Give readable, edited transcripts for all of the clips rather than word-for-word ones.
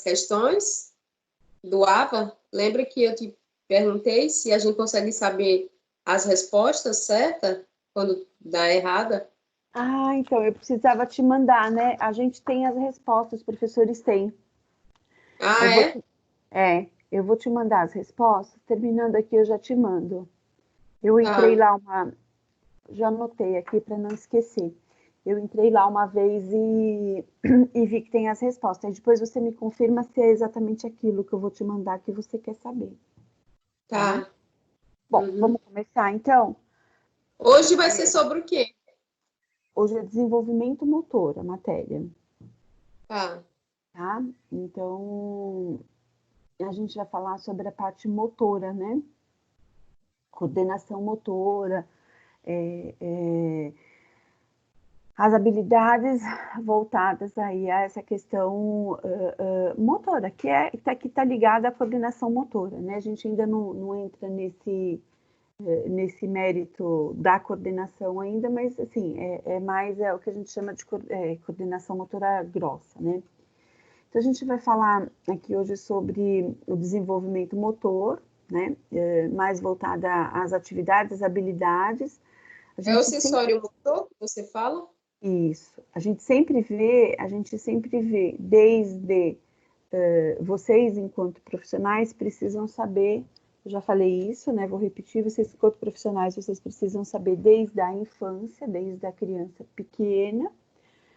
questões do APA? Lembra que eu te perguntei se a gente consegue saber as respostas certas quando dá errada? Ah, então, eu precisava te mandar, né? A gente tem as respostas, os professores têm. Ah, Eu vou é? te, eu vou te mandar as respostas. Terminando aqui, eu já te mando. Eu entrei Tá. lá já anotei aqui para não esquecer. Eu entrei lá uma vez e vi que tem as respostas. Aí depois você me confirma se é exatamente aquilo que eu vou te mandar que você quer saber, tá? Tá. Bom, Uhum. vamos começar então. Hoje vai ser sobre o quê? Hoje é desenvolvimento motor, a matéria, Tá. tá? Então, a gente vai falar sobre a parte motora, né? Coordenação motora, é, é, as habilidades voltadas aí a essa questão motora, que tá ligada à coordenação motora, né? A gente ainda não entra nesse mérito da coordenação ainda, mas assim, é mais o que a gente chama de coordenação motora grossa, né? Então a gente vai falar aqui hoje sobre o desenvolvimento motor, né? Mais voltada às atividades, às habilidades. A É o gente sempre sensório motor que você fala? Isso. A gente sempre vê, desde vocês, enquanto profissionais, precisam saber, eu já falei isso, né? Vou repetir, vocês, enquanto profissionais, vocês precisam saber desde a infância, desde a criança pequena,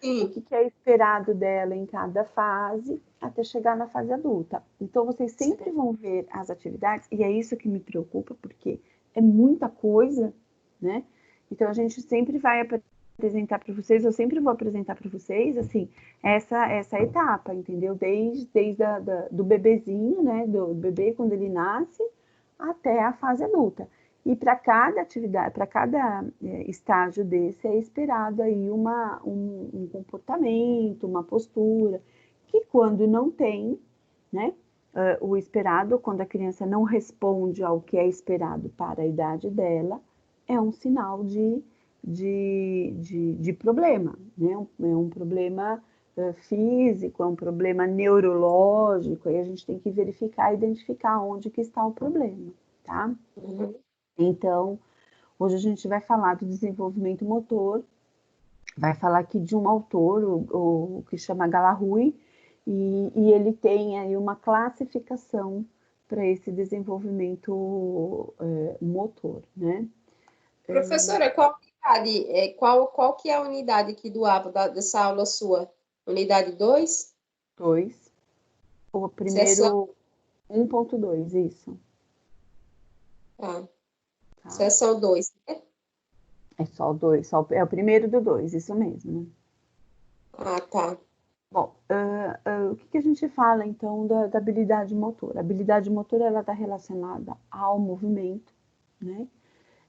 o Sim. que é esperado dela em cada fase, até chegar na fase adulta. Então, vocês sempre vão ver as atividades, e é isso que me preocupa, porque é muita coisa, né? Então, a gente sempre vai apresentar para vocês, eu sempre vou apresentar para vocês, assim, essa etapa, entendeu? Do bebezinho, né? Do bebê quando ele nasce, até a fase adulta. E para cada atividade, para cada estágio desse, é esperado aí um comportamento, uma postura, que quando não tem, né, o esperado, quando a criança não responde ao que é esperado para a idade dela, é um sinal de problema, né? É um problema físico, é um problema neurológico, aí a gente tem que verificar, identificar onde que está o problema, tá? Uhum. Então, hoje a gente vai falar do desenvolvimento motor, vai falar aqui de um autor, o que chama Galarrui, e ele tem aí uma classificação para esse desenvolvimento motor, né? Professora, qual unidade, qual que é a unidade aqui do APA, dessa aula sua? Unidade 2? Dois, o Sessão, primeiro 1.2, isso, tá. tá? Sessão 2, né? É só o dois, é o primeiro do dois, isso mesmo, né? Ah, tá. Bom, o que a gente fala então da habilidade motor? A habilidade motor ela está relacionada ao movimento, né?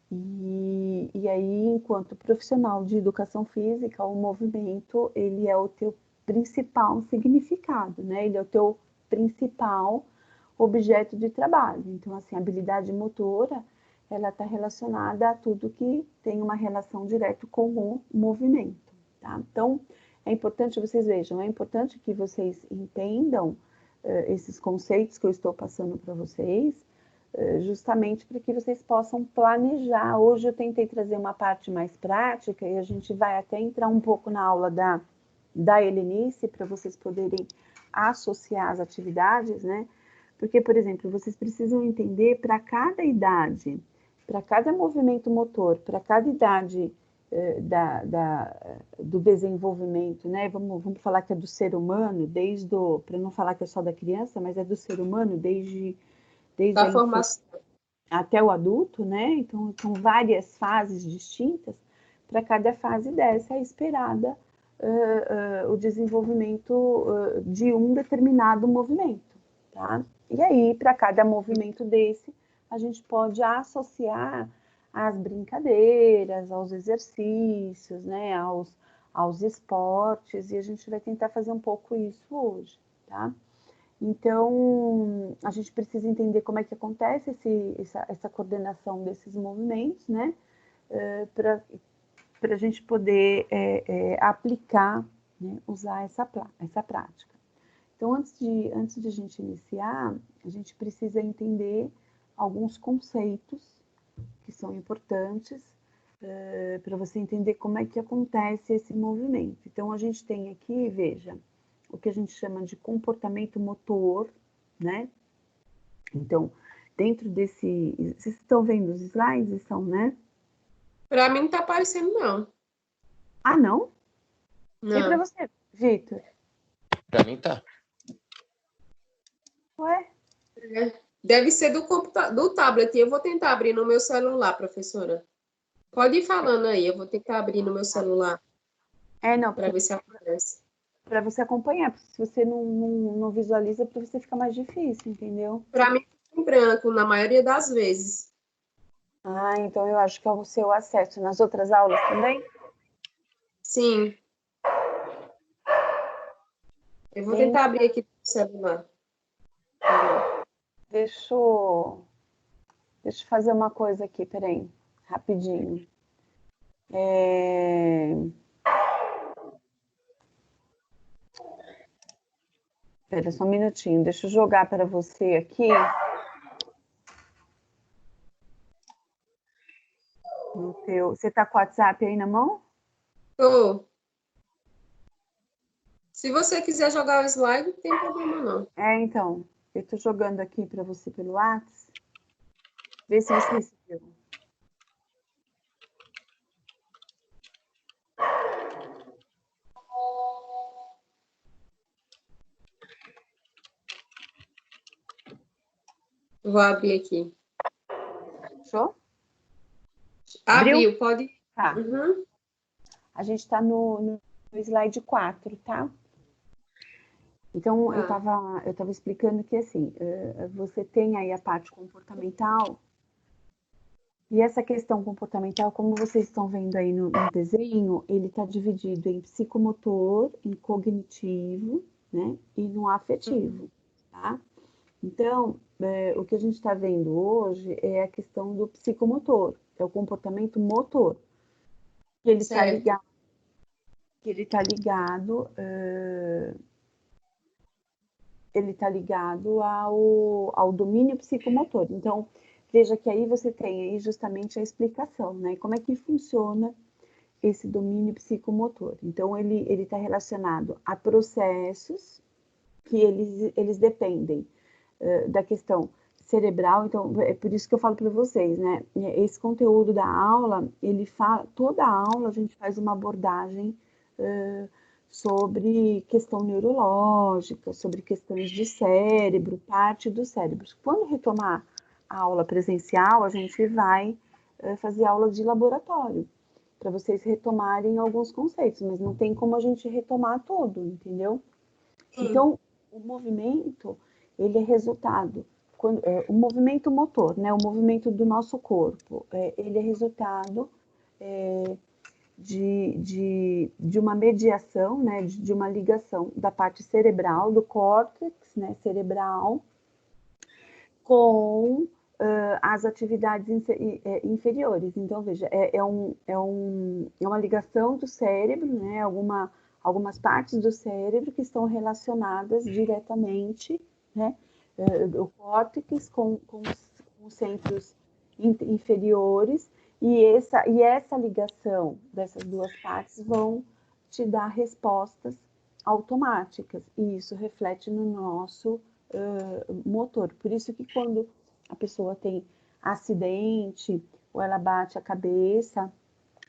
E aí, enquanto profissional de educação física, o movimento ele é o teu principal significado, né? Ele é o teu principal objeto de trabalho. Então, assim, a habilidade motora ela está relacionada a tudo que tem uma relação direta com o movimento, tá? Então, é importante, vocês vejam, é importante que vocês entendam esses conceitos que eu estou passando para vocês, justamente para que vocês possam planejar. Hoje eu tentei trazer uma parte mais prática e a gente vai até entrar um pouco na aula da Helenice para vocês poderem associar as atividades, né? Porque, por exemplo, vocês precisam entender para cada idade, para cada movimento motor, para cada idade do desenvolvimento, né? Vamos falar que é do ser humano, para não falar que é só da criança, mas é do ser humano desde a Da infância formação. até o adulto, né? Então, são várias fases distintas. Para cada fase dessa é esperada o desenvolvimento de um determinado movimento, tá? E aí, para cada movimento desse, a gente pode associar às brincadeiras, aos exercícios, né? Aos esportes, e a gente vai tentar fazer um pouco isso hoje, tá? Então, a gente precisa entender como é que acontece essa coordenação desses movimentos, né? Para a gente poder aplicar, né? Usar essa prática. Então, antes de a gente iniciar, a gente precisa entender alguns conceitos que são importantes para você entender como é que acontece esse movimento. Então, a gente tem aqui, veja, o que a gente chama de comportamento motor, né? Então, dentro desse... Vocês estão vendo os slides? Estão, né? Para mim não tá aparecendo, não. Ah, não? E para Não. você, Vitor? Para mim tá. Ué? Deve ser do tablet. Eu vou tentar abrir no meu celular, professora. Pode ir falando aí, eu vou tentar abrir no meu celular Não, para ver se aparece. para você acompanhar, porque se você não visualiza, para você fica mais difícil, entendeu? Para mim, fica em branco, na maioria das vezes. Ah, então eu acho que é o seu acesso. Nas outras aulas também? Sim. Eu vou tentar abrir aqui no celular. Deixa eu fazer uma coisa aqui, peraí, rapidinho. Espera só um minutinho, deixa eu jogar para você aqui. No teu... Você tá com o WhatsApp aí na mão? Tô. Se você quiser jogar o slide, não tem problema não. Então, eu tô jogando aqui para você pelo WhatsApp. Vê se você recebeu. Vou abrir aqui. Fechou? Abriu, pode. Tá. Uhum. A gente está no slide 4, tá? Então, eu estava explicando que, assim, você tem aí a parte comportamental, e essa questão comportamental, como vocês estão vendo aí no desenho, ele está dividido em psicomotor, em cognitivo, né, e no afetivo, tá? Então, o que a gente está vendo hoje é a questão do psicomotor, é o comportamento motor, que ele está ligado, ele está ligado ao domínio psicomotor. Então, veja que aí você tem aí justamente a explicação, né? Como é que funciona esse domínio psicomotor. Então, ele está relacionado a processos que eles dependem da questão cerebral. Então, é por isso que eu falo para vocês, né? Esse conteúdo da aula, toda a aula a gente faz uma abordagem sobre questão neurológica, sobre questões de cérebro, parte do cérebro. Quando retomar a aula presencial, a gente vai fazer aula de laboratório, para vocês retomarem alguns conceitos, mas não tem como a gente retomar tudo, entendeu? Sim. Então, o movimento, ele é resultado, o movimento motor, né, o movimento do nosso corpo, ele é resultado de uma mediação, né, de uma ligação da parte cerebral, do córtex, né, cerebral, com as atividades inferiores. Então, veja, é uma ligação do cérebro, né, algumas partes do cérebro que estão relacionadas diretamente, né, o córtex com os centros inferiores, e essa ligação dessas duas partes vão te dar respostas automáticas, e isso reflete no nosso motor. Por isso que quando a pessoa tem acidente ou ela bate a cabeça,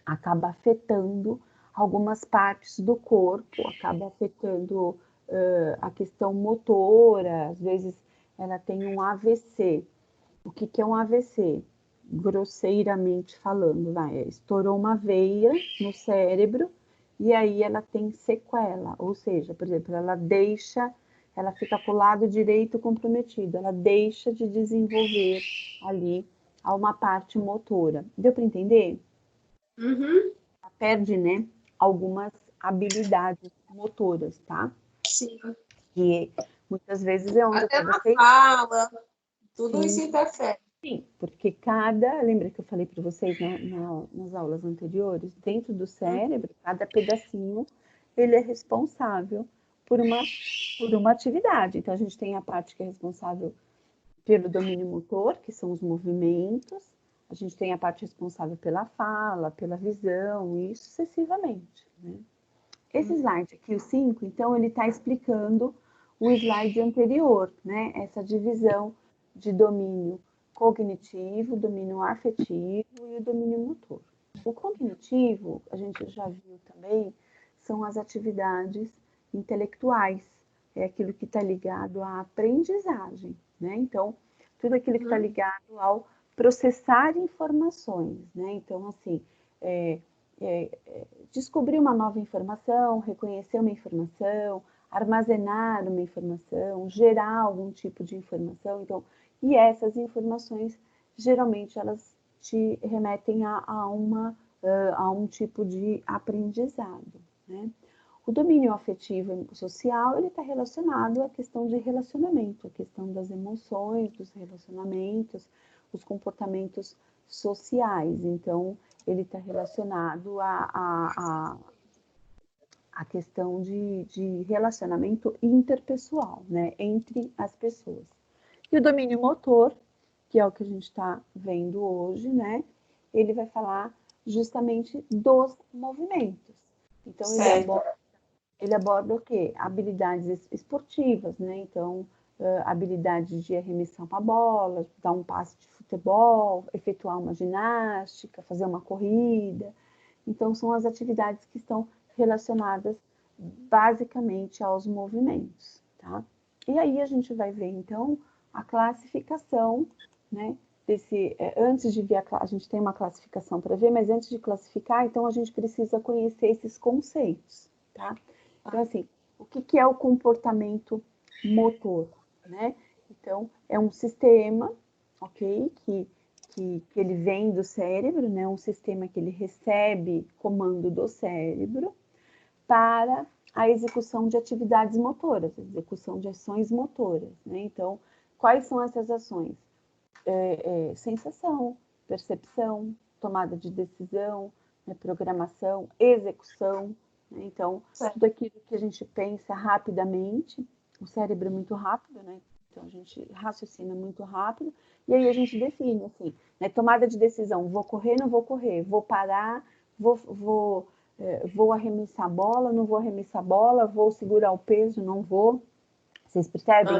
acaba afetando algumas partes do corpo, acaba afetando a questão motora, às vezes ela tem um AVC. O que é um AVC? Grosseiramente falando, estourou uma veia no cérebro e aí ela tem sequela, ou seja, por exemplo, ela fica com o lado direito comprometido, ela deixa de desenvolver ali uma parte motora. Deu para entender? Uhum. Ela perde, né, algumas habilidades motoras, tá? Sim. E muitas vezes é onde Até acaba na sendo. fala, tudo Sim. isso interfere. Sim, porque lembra que eu falei para vocês nas aulas anteriores, dentro do cérebro, cada pedacinho, ele é responsável por uma atividade. Então, a gente tem a parte que é responsável pelo domínio motor, que são os movimentos, a gente tem a parte responsável pela fala, pela visão, e sucessivamente, né? Esse slide aqui, o 5, então, ele está explicando o slide anterior, né? Essa divisão de domínio cognitivo, domínio afetivo e o domínio motor. O cognitivo, a gente já viu também, são as atividades intelectuais, é aquilo que está ligado à aprendizagem, né? Então, tudo aquilo que está ligado ao processar informações, né? Então, assim, descobrir uma nova informação, reconhecer uma informação, armazenar uma informação, gerar algum tipo de informação. Então, e essas informações, geralmente, elas te remetem a um tipo de aprendizado, né? O domínio afetivo e social, ele está relacionado à questão de relacionamento, à questão das emoções, dos relacionamentos, os comportamentos sociais. Então, ele está relacionado à questão de relacionamento interpessoal, né, entre as pessoas. E o domínio motor, que é o que a gente está vendo hoje, né, ele vai falar justamente dos movimentos. Então, ele aborda o quê? Habilidades esportivas, né? Então, habilidade de arremessar uma bola, dar um passe de futebol, efetuar uma ginástica, fazer uma corrida. Então, são as atividades que estão relacionadas basicamente aos movimentos, tá? E aí a gente vai ver, então, a classificação, né? Antes de ver a gente tem uma classificação para ver, mas antes de classificar, então a gente precisa conhecer esses conceitos, tá? Então, assim, o que é o comportamento motor, né? Então, é um sistema, ok? Que ele vem do cérebro, né? Um sistema que ele recebe comando do cérebro para a execução de atividades motoras, a execução de ações motoras, né? Então, quais são essas ações? Sensação, percepção, tomada de decisão, né? Programação, execução, né? Então, tudo aquilo que a gente pensa rapidamente, o cérebro é muito rápido, né? Então, a gente raciocina muito rápido, e aí a gente define, assim, né? Tomada de decisão, vou correr, não vou correr, vou parar, vou arremessar a bola, não vou arremessar a bola, vou segurar o peso, não vou. Vocês percebem?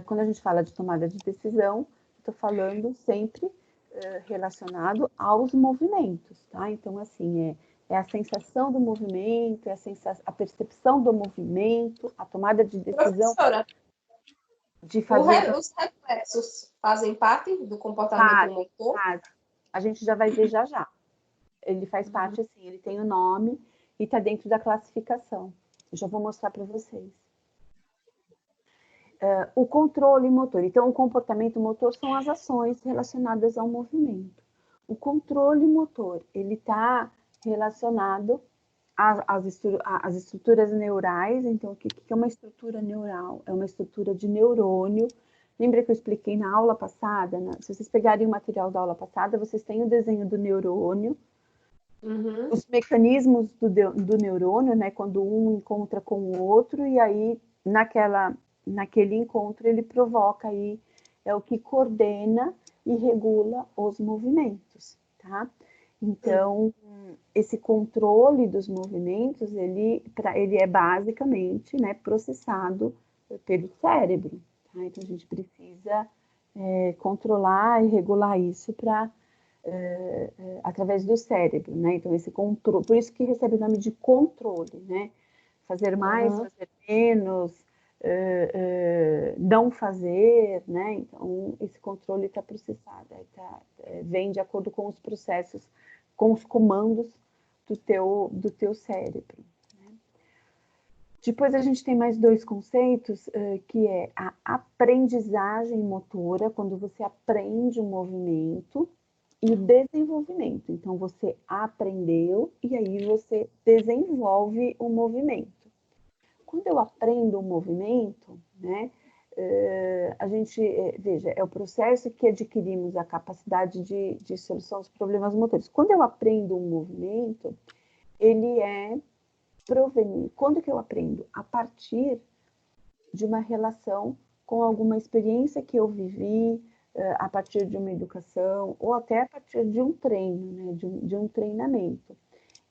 Quando a gente fala de tomada de decisão, estou falando sempre relacionado aos movimentos, tá? Então, assim, é a sensação do movimento, a percepção do movimento, a tomada de decisão. Professora, de fazer... os reflexos fazem parte do comportamento motor? A gente já vai ver já já. Ele faz parte, assim, ele tem o nome e está dentro da classificação. Eu já vou mostrar para vocês. O controle motor. Então, o comportamento motor são as ações relacionadas ao movimento. O controle motor, ele está relacionado às estruturas neurais. Então, o que é uma estrutura neural? É uma estrutura de neurônio. Lembra que eu expliquei na aula passada? Né? Se vocês pegarem o material da aula passada, vocês têm o desenho do neurônio, os mecanismos do neurônio, né? Quando um encontra com o outro, e aí naquele encontro ele provoca aí, é o que coordena e regula os movimentos, tá? Então, esse controle dos movimentos, ele é basicamente, né, processado pelo cérebro, tá? Então, a gente precisa controlar e regular isso através do cérebro, né? Então, esse controle, por isso que recebe o nome de controle, né? Fazer mais, fazer menos, não fazer, né? Então, esse controle está processado, vem de acordo com os processos, com os comandos do teu cérebro. Né? Depois a gente tem mais dois conceitos, que é a aprendizagem motora, quando você aprende um movimento, e o desenvolvimento. Então, você aprendeu e aí você desenvolve o movimento. Quando eu aprendo um movimento, né, a gente, veja, é o processo que adquirimos a capacidade de solução dos problemas motores. Quando eu aprendo um movimento, ele é provenir. Quando que eu aprendo? A partir de uma relação com alguma experiência que eu vivi, a partir de uma educação, ou até a partir de um treino, né? de um treinamento.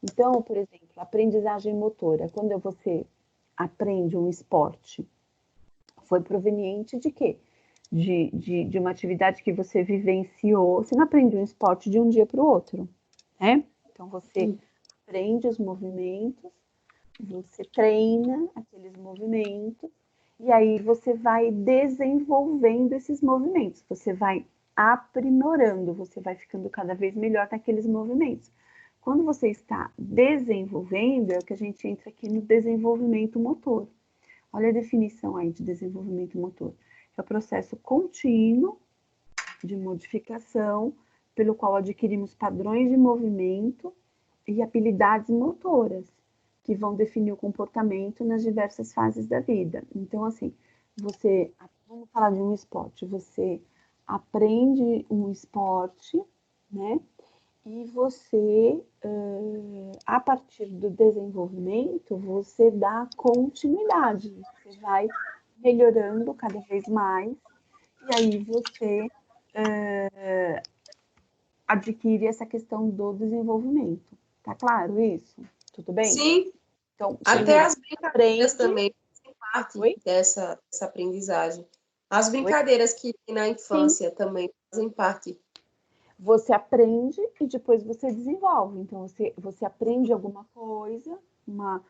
Então, por exemplo, aprendizagem motora, quando você aprende um esporte, foi proveniente de quê? De uma atividade que você vivenciou. Você não aprende um esporte de um dia para o outro, né? Então, você aprende os movimentos, você treina aqueles movimentos, e aí você vai desenvolvendo esses movimentos, você vai aprimorando, você vai ficando cada vez melhor naqueles movimentos. Quando você está desenvolvendo, é o que a gente entra aqui no desenvolvimento motor. Olha a definição aí de desenvolvimento motor. É o processo contínuo de modificação pelo qual adquirimos padrões de movimento e habilidades motoras que vão definir o comportamento nas diversas fases da vida. Então, assim, vamos falar de um esporte, você aprende um esporte, né? E você, a partir do desenvolvimento, você dá continuidade, você vai melhorando cada vez mais, e aí você adquire essa questão do desenvolvimento. Tá claro isso? Tudo bem? Sim, Então, até primeiro as brincadeiras aprende. também fazem parte Oi? dessa aprendizagem. As Oi? brincadeiras que tem na Sim. infância também fazem parte. Você aprende e depois você desenvolve. Então, você aprende alguma coisa, uma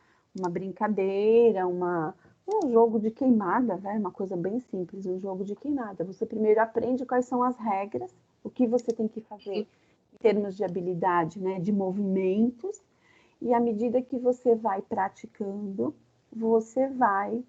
brincadeira, um jogo de queimada, né? Uma coisa bem simples, um jogo de queimada. Você primeiro aprende quais são as regras, o que você tem que fazer em termos de habilidade, né? De movimentos, e à medida que você vai praticando, você vai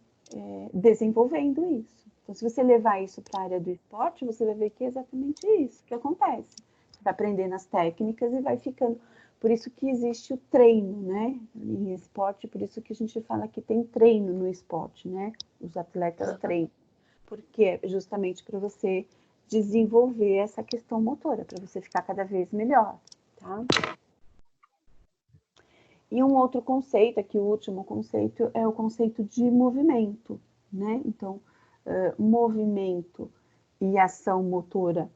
desenvolvendo isso. Então, se você levar isso para a área do esporte, você vai ver que é exatamente isso que acontece. Você vai aprendendo as técnicas e vai ficando. Por isso que existe o treino, né? Em esporte, por isso que a gente fala que tem treino no esporte, né? Os atletas treinam. Porque é justamente para você desenvolver essa questão motora, para você ficar cada vez melhor, tá? E um outro conceito, aqui o último conceito, é o conceito de movimento, né? Então, movimento e ação motora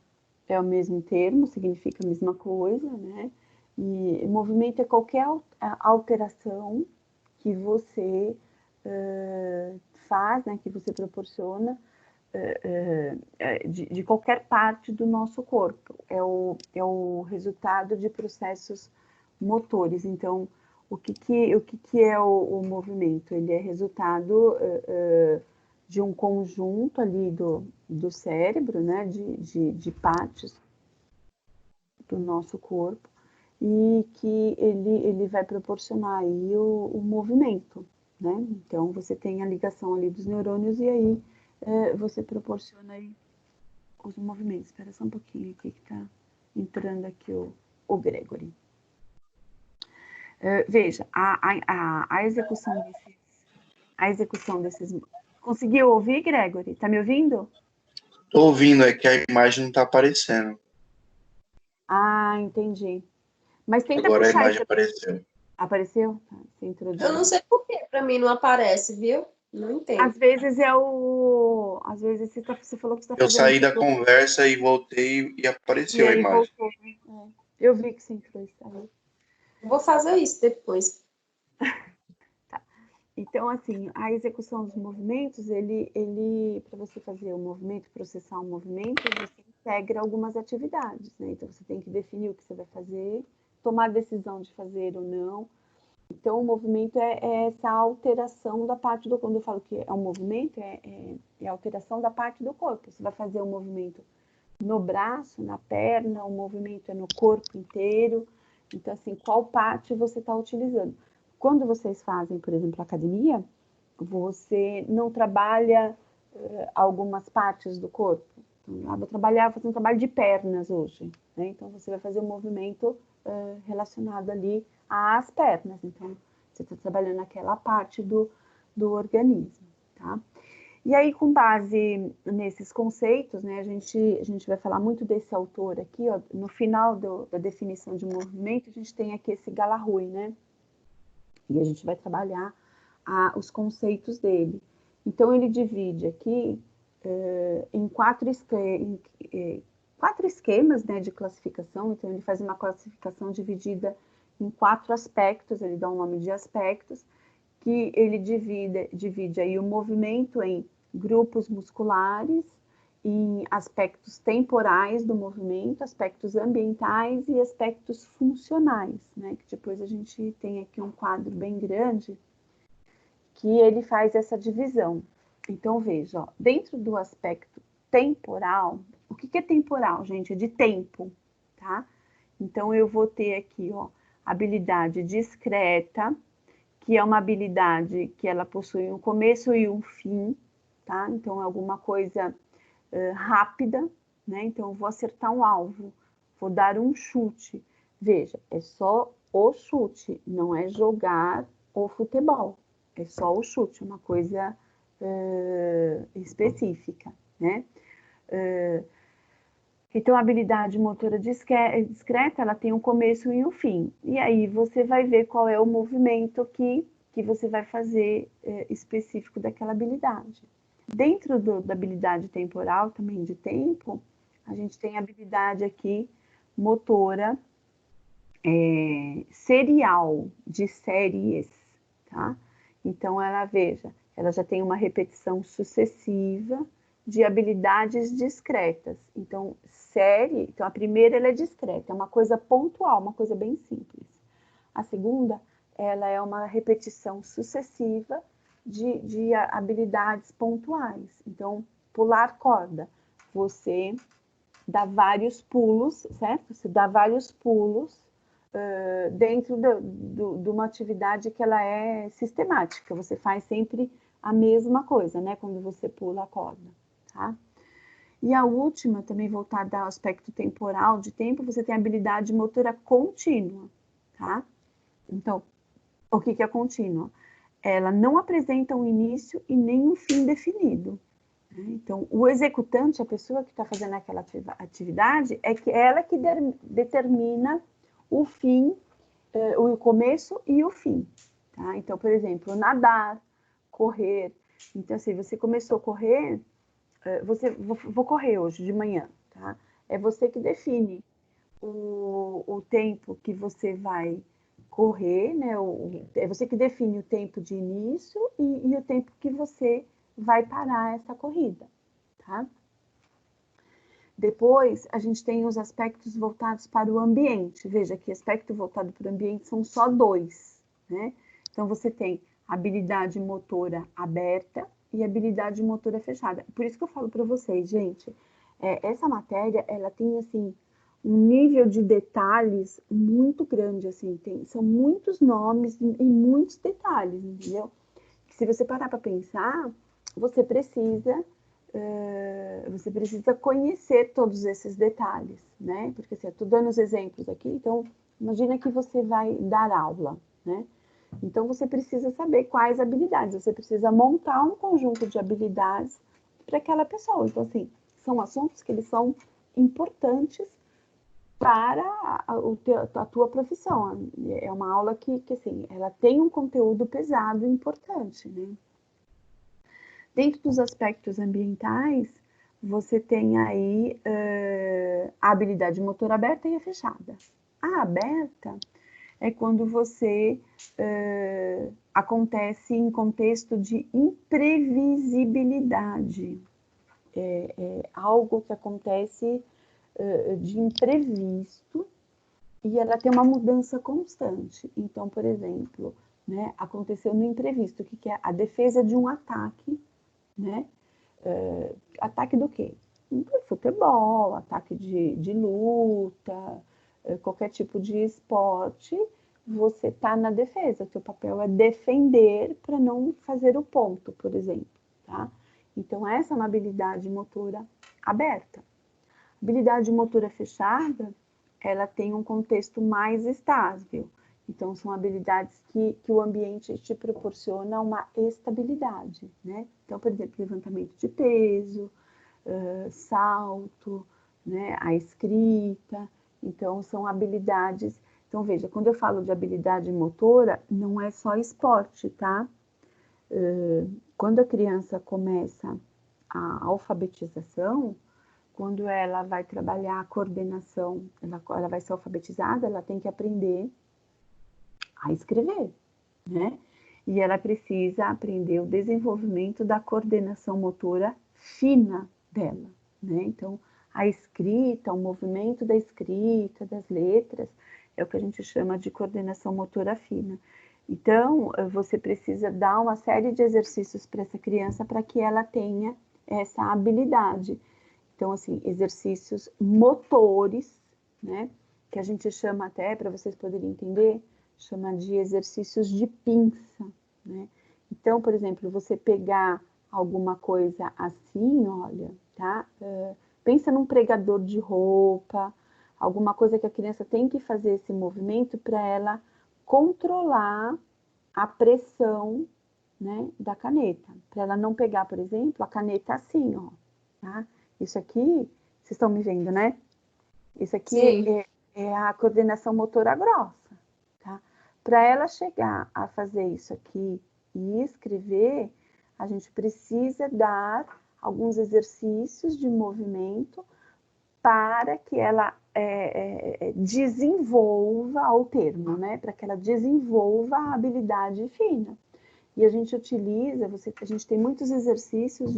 é o mesmo termo, significa a mesma coisa, né? E movimento é qualquer alteração que você faz, né? Que você proporciona de qualquer parte do nosso corpo. É o resultado de processos motores. Então, o que é o movimento? Ele é resultado de um conjunto ali do cérebro, né, de partes do nosso corpo, e que ele vai proporcionar aí o movimento, né? Então, você tem a ligação ali dos neurônios e aí você proporciona aí os movimentos. Espera só um pouquinho aqui que tá entrando aqui o Gregory. Veja, a execução desses... Conseguiu ouvir, Gregory? Tá me ouvindo? Tô ouvindo, é que a imagem não tá aparecendo. Ah, entendi. Mas tenta Agora a puxar imagem esse... apareceu. Apareceu? Tá, você entrou de Eu não novo. sei por que para mim não aparece, viu? Não entendo. Às vezes é o... Às vezes você falou que você está Eu fazendo saí da tudo conversa e voltei e e apareceu a aí imagem. voltou. Eu vi que você entrou e saiu. Vou fazer isso depois. Tá. Então, assim, a execução dos movimentos, para você fazer o movimento, processar um movimento, você integra algumas atividades, né? Então, você tem que definir o que você vai fazer, tomar a decisão de fazer ou não. Então, o movimento é essa alteração da parte do... Quando eu falo que é um movimento, é a alteração da parte do corpo. Você vai fazer um movimento no braço, na perna, o movimento é no corpo inteiro. Então, assim, qual parte você está utilizando? Quando vocês fazem, por exemplo, academia, você não trabalha algumas partes do corpo. Então, vou fazer um trabalho de pernas hoje, né? Então, você vai fazer um movimento relacionado ali às pernas. Então, você está trabalhando aquela parte do organismo, tá? E aí, com base nesses conceitos, né, a gente vai falar muito desse autor aqui, ó, no final da definição de movimento, a gente tem aqui esse Galarrui, né? E a gente vai trabalhar os conceitos dele. Então, ele divide aqui em quatro esquemas, né, de classificação. Então, ele faz uma classificação dividida em 4 aspectos, ele dá um nome de aspectos, que ele divide aí o movimento em grupos musculares, em aspectos temporais do movimento, aspectos ambientais e aspectos funcionais, né? Que depois a gente tem aqui um quadro bem grande que ele faz essa divisão. Então, veja, ó, dentro do aspecto temporal, o que é temporal, gente? É de tempo, tá? Então, eu vou ter aqui, ó, habilidade discreta, que é uma habilidade que ela possui um começo e um fim, tá? Então, é alguma coisa rápida, né? Então, eu vou acertar um alvo, vou dar um chute. Veja, é só o chute, não é jogar o futebol. É só o chute, uma coisa específica, né? Então, a habilidade motora discreta, ela tem um começo e um fim. E aí, você vai ver qual é o movimento que você vai fazer específico daquela habilidade. Dentro da habilidade temporal, também de tempo, a gente tem a habilidade aqui motora serial, de séries, tá? Então, veja, ela já tem uma repetição sucessiva de habilidades discretas. Então, a primeira ela é discreta, é uma coisa pontual, uma coisa bem simples. A segunda, ela é uma repetição sucessiva de habilidades pontuais. Então, pular corda, você dá vários pulos, certo? Você dá vários pulos dentro de uma atividade que ela é sistemática. Você faz sempre a mesma coisa, né? Quando você pula a corda, tá? E a última, também voltada ao aspecto temporal, de tempo, você tem a habilidade motora contínua, tá? Então, o que é contínua? Ela não apresenta um início e nem um fim definido. Né? Então, o executante, a pessoa que está fazendo aquela atividade, é que ela que determina o fim, o começo e o fim. Tá? Então, por exemplo, nadar, correr. Então, se você começou a correr, vou correr hoje de manhã, tá? É você que define o tempo que você vai correr, né? É você que define o tempo de início e o tempo que você vai parar essa corrida, tá? Depois, a gente tem os aspectos voltados para o ambiente. Veja que aspecto voltado para o ambiente são só 2, né? Então, você tem habilidade motora aberta e habilidade motora fechada. Por isso que eu falo para vocês, gente, essa matéria, ela tem, assim, um nível de detalhes muito grande, assim, são muitos nomes e muitos detalhes, entendeu? Que se você parar para pensar, você precisa conhecer todos esses detalhes, né? Porque assim, eu estou dando os exemplos aqui, então imagina que você vai dar aula, né? Então você precisa saber quais habilidades, você precisa montar um conjunto de habilidades para aquela pessoa. Então, assim, são assuntos que eles são importantes para a tua profissão. É uma aula que assim, ela tem um conteúdo pesado e importante, né? Dentro dos aspectos ambientais, você tem aí a habilidade motora aberta e a fechada. A aberta é quando você acontece em contexto de imprevisibilidade. É algo que acontece de imprevisto e ela tem uma mudança constante. Então, por exemplo, né, aconteceu no imprevisto, que é a defesa de um ataque, né? Ataque do quê? Futebol, ataque de luta, qualquer tipo de esporte, você está na defesa. O seu papel é defender para não fazer o ponto, por exemplo, tá? Então, essa é uma habilidade motora aberta. Habilidade motora fechada, ela tem um contexto mais estável. Então, são habilidades que o ambiente te proporciona uma estabilidade, né? Então, por exemplo, levantamento de peso, salto, né? A escrita. Então, são habilidades Então, veja, quando eu falo de habilidade motora, não é só esporte, tá? Quando a criança começa a alfabetização, quando ela vai trabalhar a coordenação, ela vai ser alfabetizada, ela tem que aprender a escrever, né? E ela precisa aprender o desenvolvimento da coordenação motora fina dela, né? Então, a escrita, o movimento da escrita, das letras, é o que a gente chama de coordenação motora fina. Então, você precisa dar uma série de exercícios para essa criança para que ela tenha essa habilidade. Então, assim, exercícios motores, né? Que a gente chama até, para vocês poderem entender, chama de exercícios de pinça, né? Então, por exemplo, você pegar alguma coisa assim, olha, tá? Pensa num pregador de roupa, alguma coisa que a criança tem que fazer esse movimento para ela controlar a pressão, né, da caneta. Para ela não pegar, por exemplo, a caneta assim, ó, tá? Isso aqui, vocês estão me vendo, né? Isso aqui é a coordenação motora grossa, tá? Para ela chegar a fazer isso aqui e escrever, a gente precisa dar alguns exercícios de movimento para que ela desenvolva o termo, né? Para que ela desenvolva a habilidade fina. E a gente utiliza, a gente tem muitos exercícios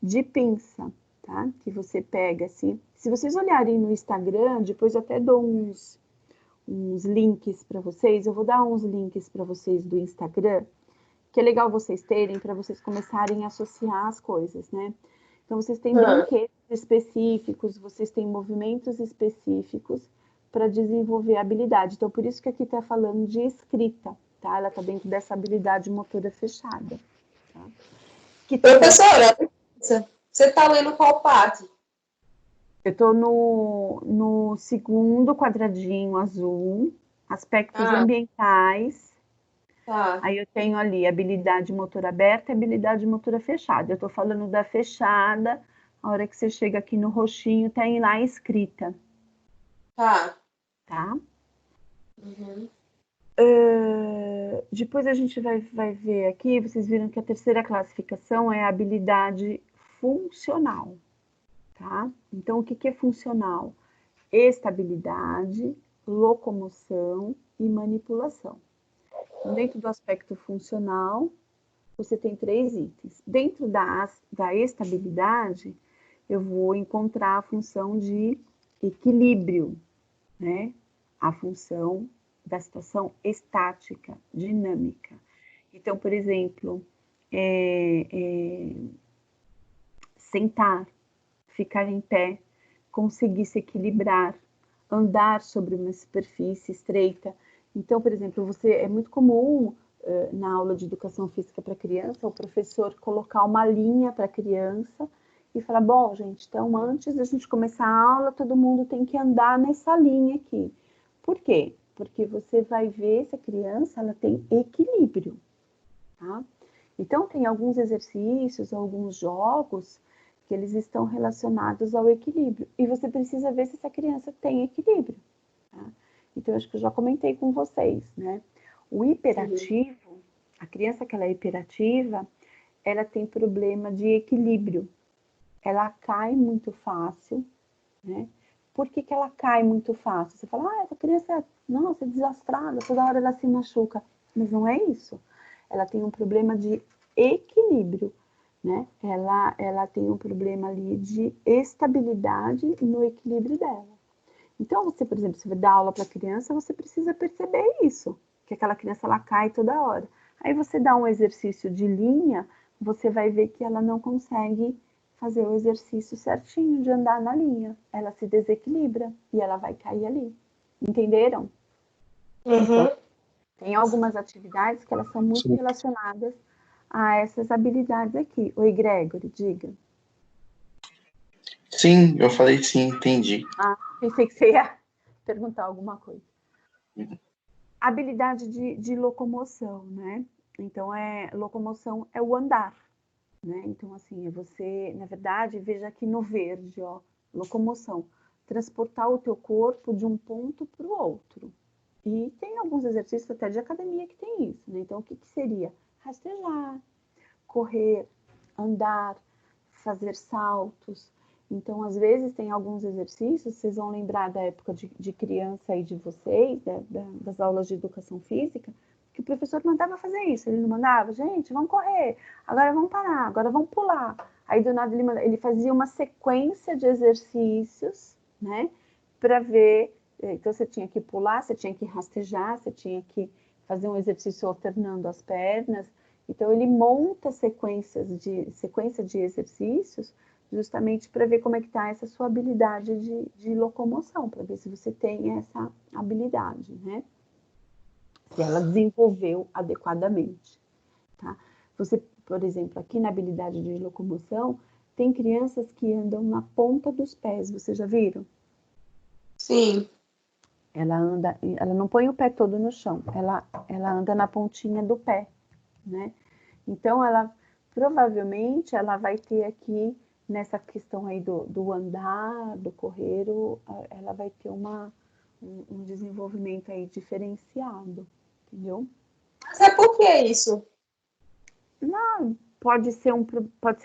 de pinça, tá? Que você pega assim. Se vocês olharem no Instagram, depois eu até dou uns links para vocês. Eu vou dar uns links para vocês do Instagram, que é legal vocês terem para vocês começarem a associar as coisas, né? Então, vocês têm brinquedos específicos, vocês têm movimentos específicos para desenvolver a habilidade. Então, por isso que aqui está falando de escrita, tá? Ela está dentro dessa habilidade motora fechada. Tá? Professora, você está lendo qual parte? Eu estou no segundo quadradinho azul, aspectos ambientais. Tá. Aí eu tenho ali habilidade motora aberta e habilidade motora fechada. Eu estou falando da fechada, a hora que você chega aqui no roxinho, tem lá escrita. Tá. Tá? Uhum. Depois a gente vai ver aqui, vocês viram que a terceira classificação é a habilidade funcional. Tá? Então, o que é funcional? Estabilidade, locomoção e manipulação. Então, dentro do aspecto funcional, você tem 3 itens. Dentro da estabilidade, eu vou encontrar a função de equilíbrio, né? A função da situação estática, dinâmica. Então, por exemplo, sentar, ficar em pé, conseguir se equilibrar, andar sobre uma superfície estreita. Então, por exemplo, é muito comum na aula de educação física para criança, o professor colocar uma linha para a criança e falar, bom, gente, então antes da gente começar a aula, todo mundo tem que andar nessa linha aqui. Por quê? Porque você vai ver se a criança ela tem equilíbrio, tá? Então, tem alguns exercícios, alguns jogos que eles estão relacionados ao equilíbrio. E você precisa ver se essa criança tem equilíbrio. Tá? Então, acho que eu já comentei com vocês, né? O hiperativo, a criança que ela é hiperativa, ela tem problema de equilíbrio. Ela cai muito fácil, né? Por que ela cai muito fácil? Você fala, essa criança, nossa, é desastrada, toda hora ela se machuca. Mas não é isso. Ela tem um problema de equilíbrio, né? Ela tem um problema ali de estabilidade no equilíbrio dela. Então, você, por exemplo, se vai dar aula para criança, você precisa perceber isso, que aquela criança ela cai toda hora. Aí você dá um exercício de linha, você vai ver que ela não consegue fazer o exercício certinho de andar na linha. Ela se desequilibra e ela vai cair ali. Entenderam? Uhum. Tem algumas atividades que elas são muito relacionadas a essas habilidades aqui. Oi, Gregory, diga. Sim, eu falei sim, entendi. Pensei que você ia perguntar alguma coisa. Habilidade de locomoção, né? Então, locomoção é o andar, né? Então, assim, você, na verdade, veja aqui no verde, ó, locomoção. Transportar o teu corpo de um ponto para o outro. E tem alguns exercícios até de academia que tem isso, né? Então, o que seria? Rastejar, correr, andar, fazer saltos. Então, às vezes, tem alguns exercícios, vocês vão lembrar da época de criança aí de vocês, das aulas de educação física, que o professor mandava fazer isso. Ele não mandava, gente, vamos correr, agora vamos parar, agora vamos pular. Aí, do nada, ele fazia uma sequência de exercícios, né, para ver. Então, você tinha que pular, você tinha que rastejar, você tinha que fazer um exercício alternando as pernas. Então, ele monta sequência de exercícios justamente para ver como é que está essa sua habilidade de locomoção, para ver se você tem essa habilidade, né? Se ela desenvolveu adequadamente, tá? Você, por exemplo, aqui na habilidade de locomoção, tem crianças que andam na ponta dos pés, vocês já viram? Sim. Ela não põe o pé todo no chão, ela anda na pontinha do pé, né? Então, provavelmente, ela vai ter aqui, nessa questão aí do andar, do correr, ela vai ter um desenvolvimento aí diferenciado, entendeu? Mas é por que isso? Não, pode ser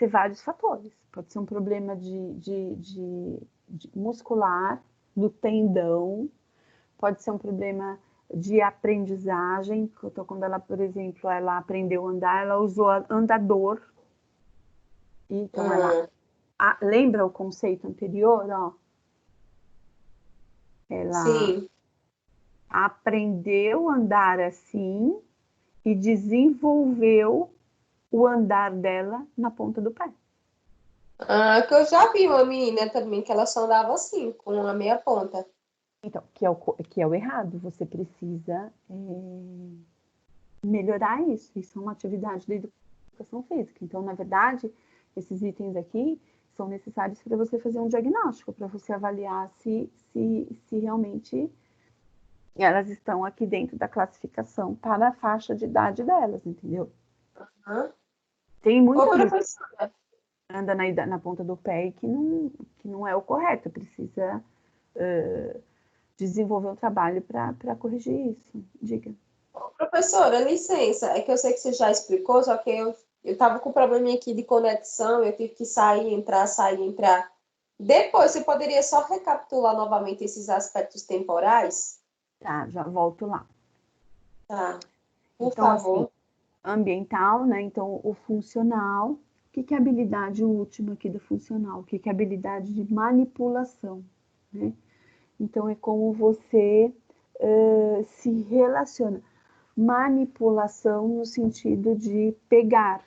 vários fatores. Pode ser um problema de muscular, do tendão, pode ser um problema de aprendizagem. Então, quando ela, por exemplo, ela aprendeu a andar, ela usou andador. Então, ela lembra o conceito anterior, ó? Ela Sim. aprendeu a andar assim e desenvolveu o andar dela na ponta do pé. Que eu já vi uma menina também que ela só andava assim, com a meia ponta. Então, que é o errado. Você precisa melhorar isso. Isso é uma atividade da educação física. Então, na verdade, esses itens aqui são necessários para você fazer um diagnóstico, para você avaliar se realmente elas estão aqui dentro da classificação para a faixa de idade delas, entendeu? Tem muita gente que anda na ponta do pé e que não é o correto, precisa desenvolver um trabalho para corrigir isso. Diga. Professora, licença, é que eu sei que você já explicou, só que eu estava com um probleminha aqui de conexão, eu tive que sair, entrar. Depois, você poderia só recapitular novamente esses aspectos temporais? Tá, já volto lá. Tá, por Então, favor. assim, ambiental, né? Então, o funcional. O que é a habilidade última aqui do funcional? O que é a habilidade de manipulação, né? Então, é como você se relaciona. Manipulação no sentido de pegar,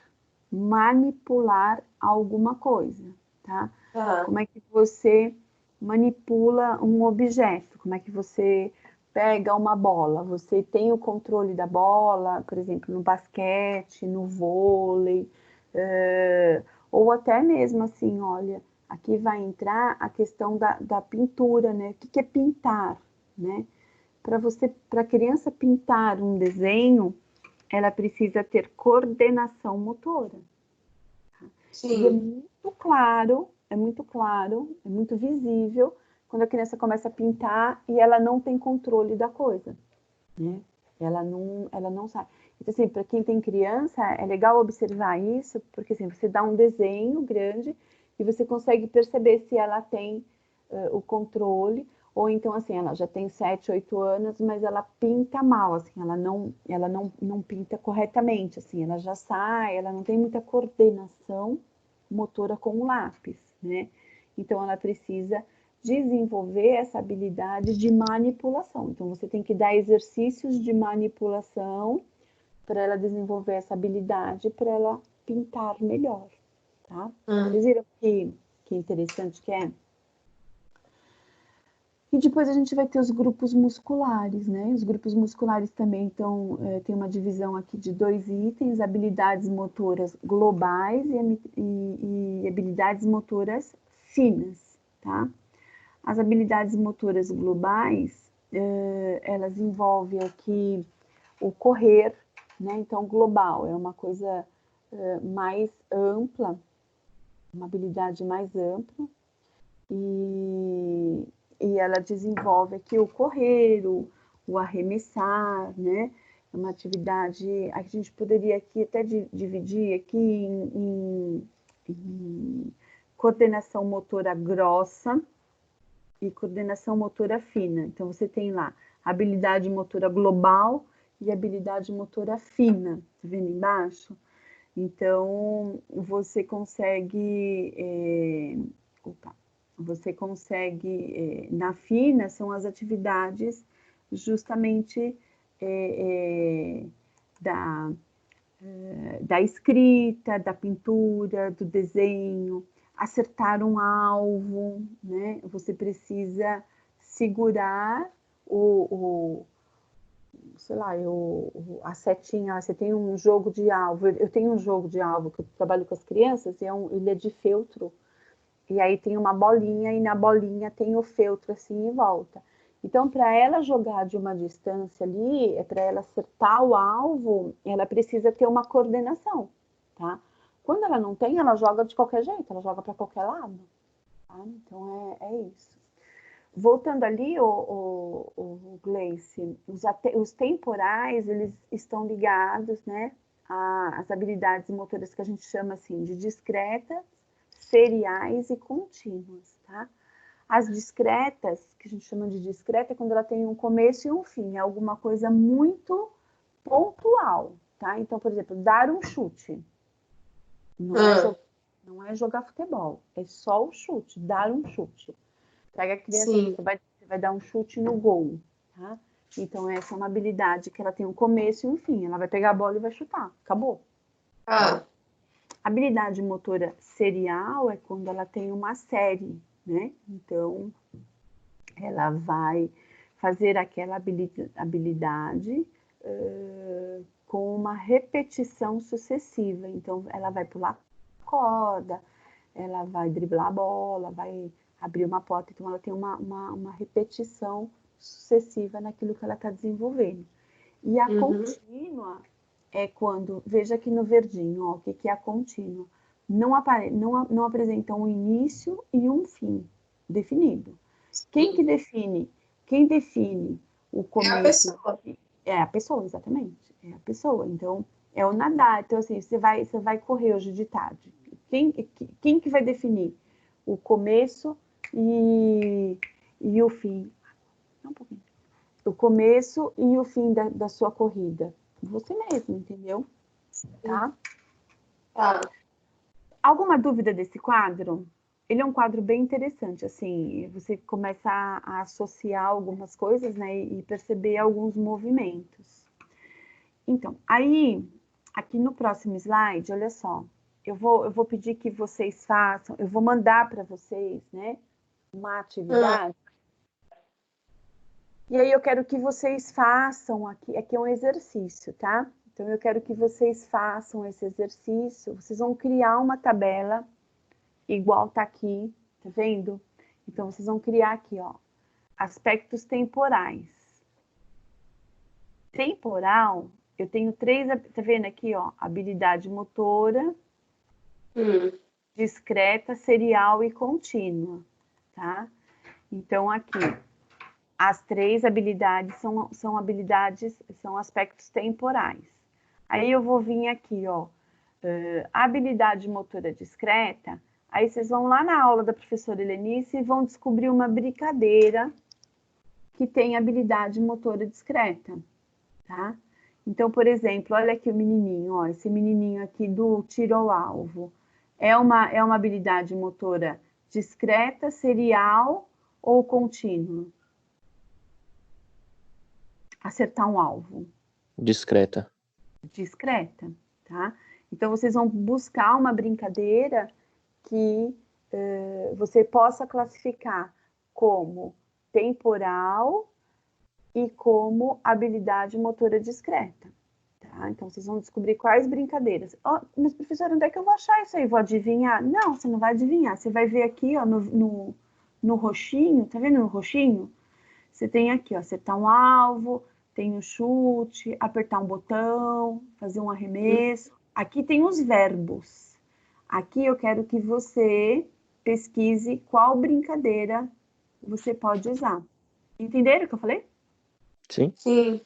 manipular alguma coisa, tá? Tá. Como é que você manipula um objeto? Como é que você pega uma bola? Você tem o controle da bola, por exemplo, no basquete, no vôlei, ou até mesmo assim, olha, aqui vai entrar a questão da pintura, né? O que é pintar, né? Para a criança pintar um desenho, ela precisa ter coordenação motora. E Sim. é muito visível quando a criança começa a pintar e ela não tem controle da coisa, né? Ela não sabe. Então, assim, para quem tem criança, é legal observar isso, porque assim, você dá um desenho grande e você consegue perceber se ela tem o controle, ou então, assim, ela já tem 7, 8 anos, mas ela pinta mal, assim, ela não pinta corretamente, assim, ela já sai, ela não tem muita coordenação motora com o lápis, né? Então, ela precisa desenvolver essa habilidade de manipulação. Então, você tem que dar exercícios de manipulação para ela desenvolver essa habilidade, para ela pintar melhor, tá? Vocês viram que interessante que é? E depois a gente vai ter os grupos musculares, né? Os grupos musculares também tem uma divisão aqui de 2 itens, habilidades motoras globais e habilidades motoras finas, tá? As habilidades motoras globais, elas envolvem aqui o correr, né? Então, global é uma coisa mais ampla, uma habilidade mais ampla, e ela desenvolve aqui o correr, o arremessar, né? É uma atividade, a gente poderia aqui até dividir aqui em coordenação motora grossa e coordenação motora fina. Então, você tem lá habilidade motora global e habilidade motora fina, tá vendo embaixo? Então, você consegue, na fina, são as atividades justamente da escrita, da pintura, do desenho, acertar um alvo, né? Você precisa segurar sei lá, a setinha, você tem um jogo de alvo, eu tenho um jogo de alvo que eu trabalho com as crianças, e ele é de feltro, e aí tem uma bolinha, e na bolinha tem o feltro assim em volta. Então, para ela jogar de uma distância ali, para ela acertar o alvo, ela precisa ter uma coordenação, tá? Quando ela não tem, ela joga de qualquer jeito, ela joga para qualquer lado, tá? Então, é isso. Voltando ali, o Gleice, os temporais, eles estão ligados, né, às habilidades motoras que a gente chama assim de discretas, seriais e contínuas, tá? As discretas, que a gente chama de discreta, é quando ela tem um começo e um fim, é alguma coisa muito pontual, tá? Então, por exemplo, dar um chute. Não é jogar futebol, é só o chute, dar um chute. Pega a criança, você vai dar um chute no gol, tá? Então, essa é uma habilidade que ela tem um começo e um fim. Ela vai pegar a bola e vai chutar. Acabou. Ah. Habilidade motora serial é quando ela tem uma série, né? Então, ela vai fazer aquela habilidade com uma repetição sucessiva. Então, ela vai pular corda, ela vai driblar a bola, vai abrir uma porta. Então, ela tem uma repetição sucessiva naquilo que ela está desenvolvendo. E a contínua é quando, veja aqui no verdinho, ó, o que é a contínua. Não apresenta um início e um fim definido. Quem define o começo? É a pessoa. É a pessoa, exatamente. É a pessoa. Então, é o nadar. Então, assim, você vai correr hoje de tarde. Quem que vai definir o começo e o fim? Um pouquinho. O começo e o fim da sua corrida. Você mesmo, entendeu? Tá? Tá. Alguma dúvida desse quadro? Ele é um quadro bem interessante, assim, você começa a associar algumas coisas, né, e perceber alguns movimentos. Então, aí, aqui no próximo slide, olha só, eu vou pedir que vocês façam, eu vou mandar para vocês, né, uma atividade. E aí eu quero que vocês façam aqui é um exercício, tá? Então eu quero que vocês façam esse exercício, vocês vão criar uma tabela igual tá aqui, tá vendo? Então vocês vão criar aqui, ó, aspectos temporais. Temporal, eu tenho 3, tá vendo aqui, ó, habilidade motora, discreta, serial e contínua, tá? Então aqui, as 3 habilidades são aspectos temporais. Aí eu vou vir aqui, ó, habilidade motora discreta. Aí vocês vão lá na aula da professora Helenice e vão descobrir uma brincadeira que tem habilidade motora discreta, tá? Então, por exemplo, olha aqui o menininho, ó, esse menininho aqui do tiro ao alvo. É uma habilidade motora discreta, serial ou contínua? Acertar um alvo. Discreta. Discreta, tá? Então, vocês vão buscar uma brincadeira que você possa classificar como temporal e como habilidade motora discreta, tá? Então, vocês vão descobrir quais brincadeiras. Oh, mas, professora, onde é que eu vou achar isso aí? Vou adivinhar? Não, você não vai adivinhar. Você vai ver aqui, ó, no roxinho, tá vendo no roxinho? Você tem aqui, ó, acertar um alvo, tem um chute, apertar um botão, fazer um arremesso. Aqui tem os verbos. Aqui eu quero que você pesquise qual brincadeira você pode usar. Entenderam o que eu falei? Sim. Sim.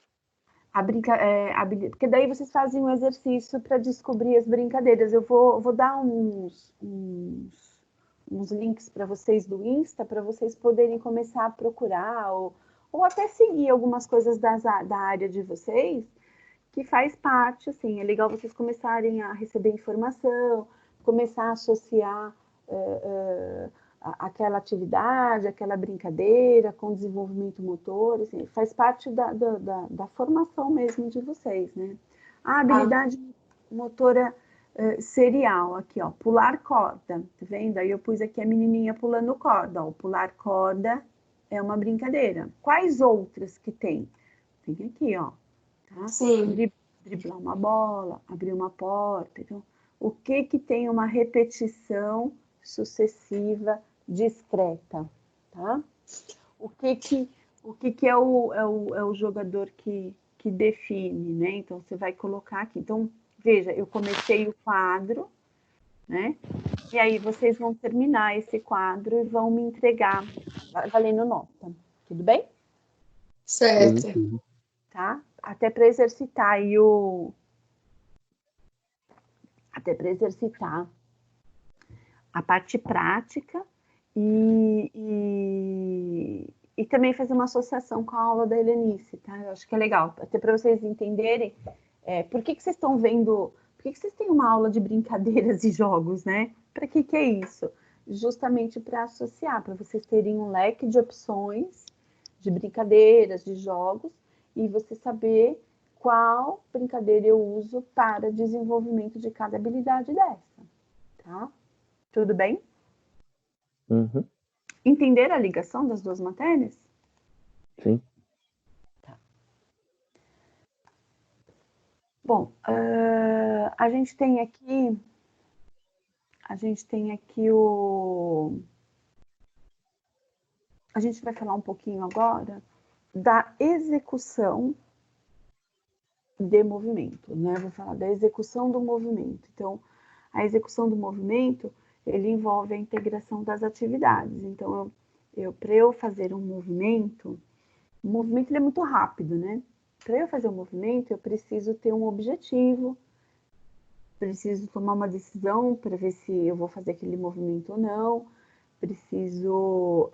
Porque daí vocês fazem um exercício para descobrir as brincadeiras. Eu vou dar uns links para vocês do Insta, para vocês poderem começar a procurar, ou até seguir algumas coisas da área de vocês, que faz parte, assim, é legal vocês começarem a receber informação, começar a associar aquela atividade, aquela brincadeira com desenvolvimento motor, assim, faz parte da formação mesmo de vocês, né? A habilidade motora serial, aqui, ó, pular corda, tá vendo? Aí eu pus aqui a menininha pulando corda, ó, pular corda é uma brincadeira. Quais outras que tem? Tem aqui, ó, tá? Sim. Driblar uma bola, abrir uma porta. Então, o que tem uma repetição sucessiva discreta, tá? O que é o jogador que define, né? Então, você vai colocar aqui. Então, veja, eu comecei o quadro, né? E aí vocês vão terminar esse quadro e vão me entregar valendo nota. Tudo bem? Certo. Tá? Até para exercitar aí até para exercitar a parte prática e também fazer uma associação com a aula da Helenice, tá? Eu acho que é legal, até para vocês entenderem por que vocês estão vendo, por que vocês têm uma aula de brincadeiras e jogos, né? Para que é isso? Justamente para associar, para vocês terem um leque de opções de brincadeiras, de jogos, e você saber qual brincadeira eu uso para desenvolvimento de cada habilidade dessa, tá? Tudo bem? Uhum. Entenderam a ligação das duas matérias? Sim. Tá. Bom, a gente tem aqui a gente vai falar um pouquinho agora da execução de movimento, né? Vou falar da execução do movimento. Então, a execução do movimento, ele envolve a integração das atividades. Então, para eu fazer um movimento, o movimento ele é muito rápido, né? Para eu fazer um movimento, eu preciso ter um objetivo, preciso tomar uma decisão para ver se eu vou fazer aquele movimento ou não, preciso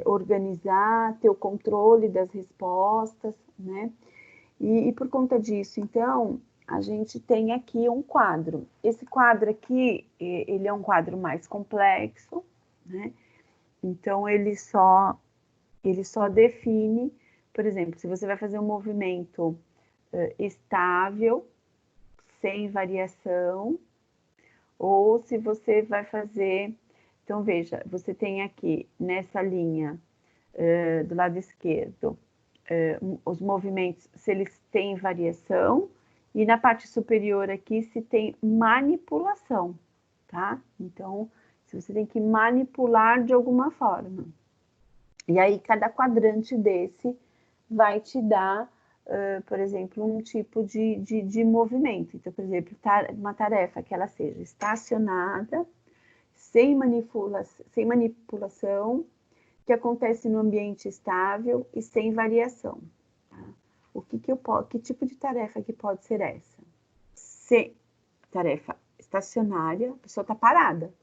organizar, ter o controle das respostas, né? E por conta disso, então, a gente tem aqui um quadro. Esse quadro aqui, ele é um quadro mais complexo, né? Então, ele só define, por exemplo, se você vai fazer um movimento estável, sem variação, ou se você vai fazer... Então, veja, você tem aqui, nessa linha do lado esquerdo, os movimentos, se eles têm variação, e na parte superior aqui se tem manipulação, tá? Então, se você tem que manipular de alguma forma. E aí, cada quadrante desse vai te dar, por exemplo, um tipo de movimento. Então, por exemplo, uma tarefa que ela seja estacionada, sem manipulação, que acontece no ambiente estável e sem variação. Tá? Que tipo de tarefa que pode ser essa? Tarefa estacionária, a pessoa está parada,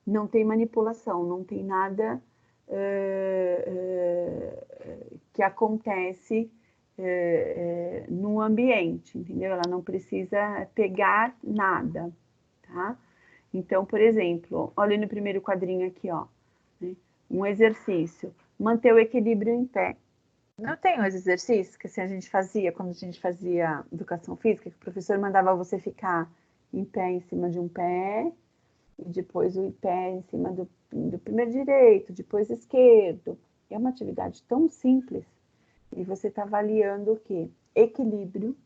não tem manipulação, não tem nada que acontece no ambiente, entendeu? Ela não precisa pegar nada, tá? Então, por exemplo, olha no primeiro quadrinho aqui, ó, né? Um exercício, manter o equilíbrio em pé. Não tem os exercícios que assim, a gente fazia quando a gente fazia educação física, que o professor mandava você ficar em pé em cima de um pé, e depois o pé em cima do primeiro direito, depois esquerdo. É uma atividade tão simples, e você está avaliando o quê? Equilíbrio.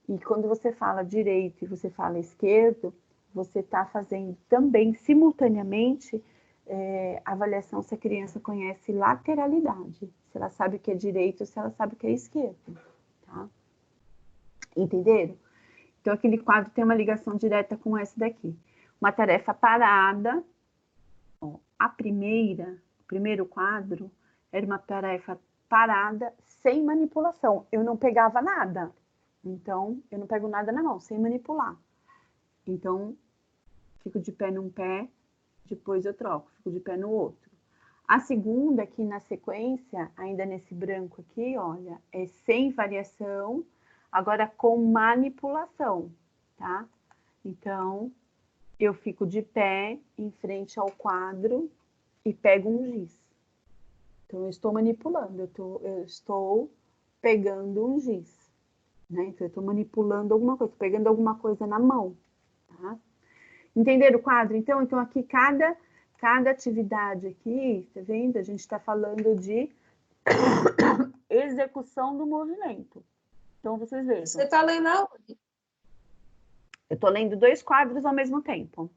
E quando você fala direito e você fala esquerdo, você está fazendo também, simultaneamente, avaliação se a criança conhece lateralidade, se ela sabe o que é direito, se ela sabe o que é esquerdo, tá? Entenderam? Então, aquele quadro tem uma ligação direta com essa daqui. Uma tarefa parada, ó, o primeiro quadro era uma tarefa parada, sem manipulação. Eu não pegava nada. Então, eu não pego nada na mão, sem manipular. Então, fico de pé num pé, depois eu troco, fico de pé no outro. A segunda, aqui na sequência, ainda nesse branco aqui, olha, é sem variação, agora com manipulação, tá? Então, eu fico de pé em frente ao quadro e pego um giz. Então, eu estou manipulando, eu estou pegando um giz, né? Então, eu estou manipulando alguma coisa, pegando alguma coisa na mão, tá? Entenderam o quadro? Então aqui cada atividade aqui, tá vendo? A gente está falando de execução do movimento. Então, vocês vejam. Você está lendo aonde? Eu estou lendo 2 quadros ao mesmo tempo.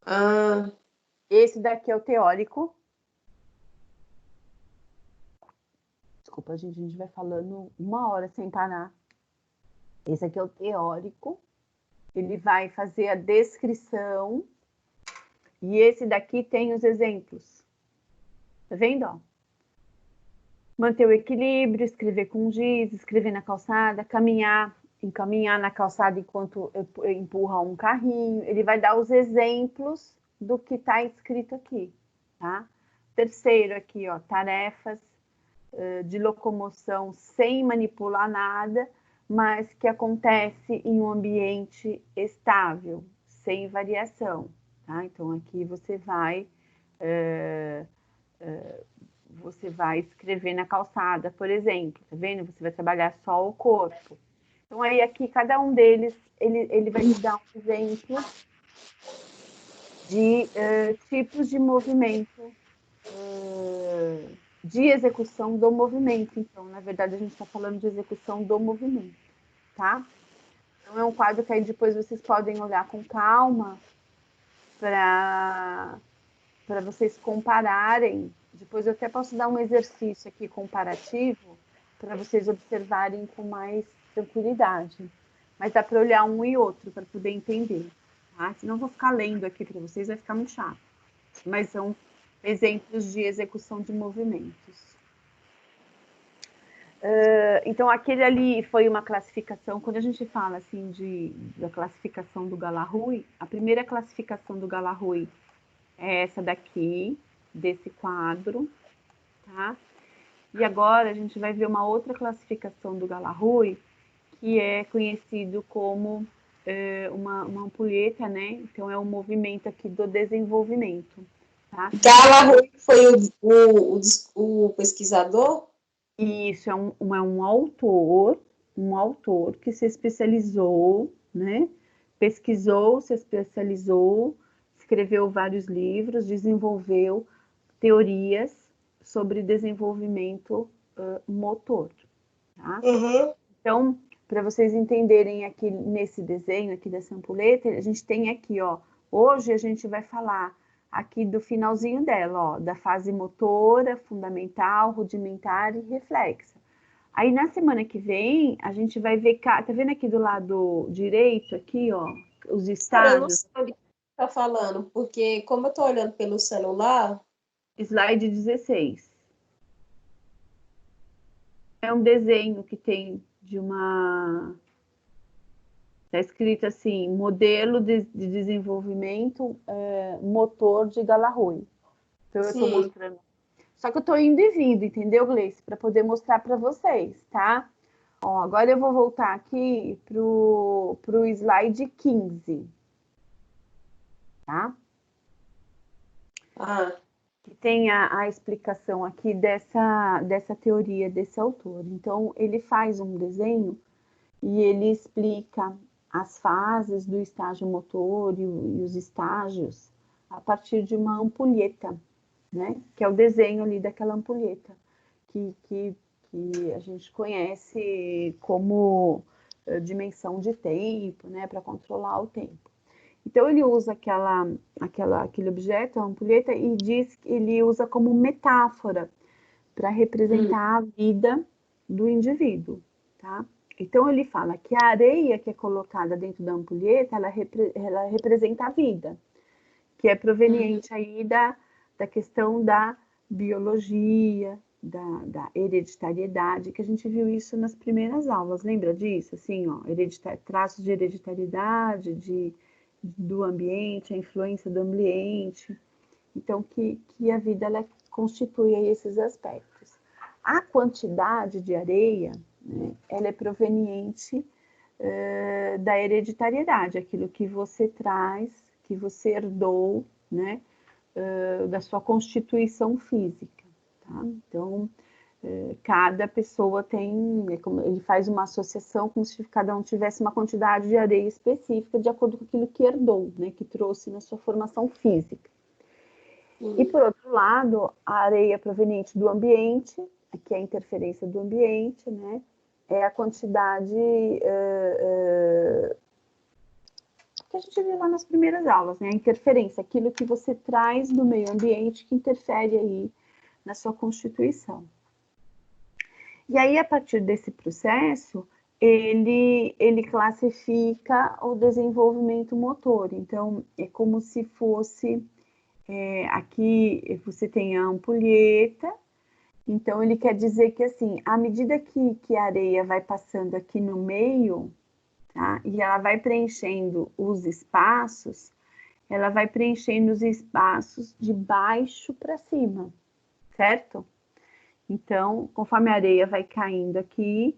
Ah, Esse daqui é o teórico. Desculpa, gente, a gente vai falando 1 hora sem parar. Esse aqui é o teórico. Ele vai fazer a descrição. E esse daqui tem os exemplos. Tá vendo, ó? Manter o equilíbrio, escrever com giz, escrever na calçada, encaminhar na calçada enquanto empurra um carrinho. Ele vai dar os exemplos do que está escrito aqui, tá? Terceiro aqui, ó, tarefas de locomoção sem manipular nada, mas que acontece em um ambiente estável, sem variação, tá? Então, aqui você vai escrever na calçada, por exemplo, tá vendo? Você vai trabalhar só o corpo. Então, aí aqui, cada um deles, ele vai te dar um exemplo de tipos de movimento, de execução do movimento. Então, na verdade, a gente está falando de execução do movimento, tá? Então, é um quadro que aí depois vocês podem olhar com calma para vocês compararem. Depois eu até posso dar um exercício aqui comparativo para vocês observarem com mais tranquilidade. Mas dá para olhar um e outro para poder entender, tá? Senão eu vou ficar lendo aqui para vocês, vai ficar muito chato. Mas são exemplos de execução de movimentos. Então, aquele ali foi uma classificação. Quando a gente fala assim da classificação do Galarrui, a primeira classificação do Galarrui é essa daqui, desse quadro, tá? E agora a gente vai ver uma outra classificação do Galarrui, que é conhecido como uma ampulheta, né? Então, é um movimento aqui do desenvolvimento, tá? Galarrui foi o pesquisador? Isso é um autor que se especializou, né? Pesquisou, se especializou, escreveu vários livros, desenvolveu teorias sobre desenvolvimento motor, tá? Uhum. Então, para vocês entenderem aqui nesse desenho aqui dessa ampulheta, a gente tem aqui, ó, hoje a gente vai falar aqui do finalzinho dela, ó, da fase motora, fundamental, rudimentar e reflexa. Aí na semana que vem, a gente vai ver, tá vendo aqui do lado direito, aqui, ó, os Cara, eu não estágios? sei o que tá falando, porque como eu tô olhando pelo celular, Slide 16. É um desenho que tem de uma... Está escrito assim, modelo de desenvolvimento motor de Galarrui. Então, eu estou sim. mostrando. Só que eu estou indo e vindo, entendeu, Gleice? Para poder mostrar para vocês, tá? Ó, agora eu vou voltar aqui pro slide 15. Tá? Ah, Que tem a explicação aqui dessa teoria desse autor. Então, ele faz um desenho e ele explica as fases do estágio motor e os estágios a partir de uma ampulheta, né? Que é o desenho ali daquela ampulheta, que a gente conhece como dimensão de tempo, né? Para controlar o tempo. Então, ele usa aquele objeto, a ampulheta, e diz que ele usa como metáfora para representar a vida do indivíduo, tá? Então, ele fala que a areia que é colocada dentro da ampulheta, ela representa a vida, que é proveniente aí da questão da biologia, da hereditariedade, que a gente viu isso nas primeiras aulas, lembra disso? Assim, ó, traços de hereditariedade, do ambiente, a influência do ambiente. Então, que a vida ela constitui aí esses aspectos. A quantidade de areia, né, ela é proveniente da hereditariedade, aquilo que você traz, que você herdou, né, da sua constituição física. Tá? Então, cada pessoa tem, ele faz uma associação como se cada um tivesse uma quantidade de areia específica de acordo com aquilo que herdou, né, que trouxe na sua formação física. E, por outro lado, a areia proveniente do ambiente, que é a interferência do ambiente, né, é a quantidade que a gente viu lá nas primeiras aulas, né, a interferência, aquilo que você traz do meio ambiente que interfere aí na sua constituição. E aí, a partir desse processo, ele classifica o desenvolvimento motor. Então, é como se fosse... aqui você tem a ampulheta, então ele quer dizer que, assim, à medida que a areia vai passando aqui no meio, tá? E ela vai preenchendo os espaços, ela vai preenchendo os espaços de baixo para cima, certo? Então, conforme a areia vai caindo aqui,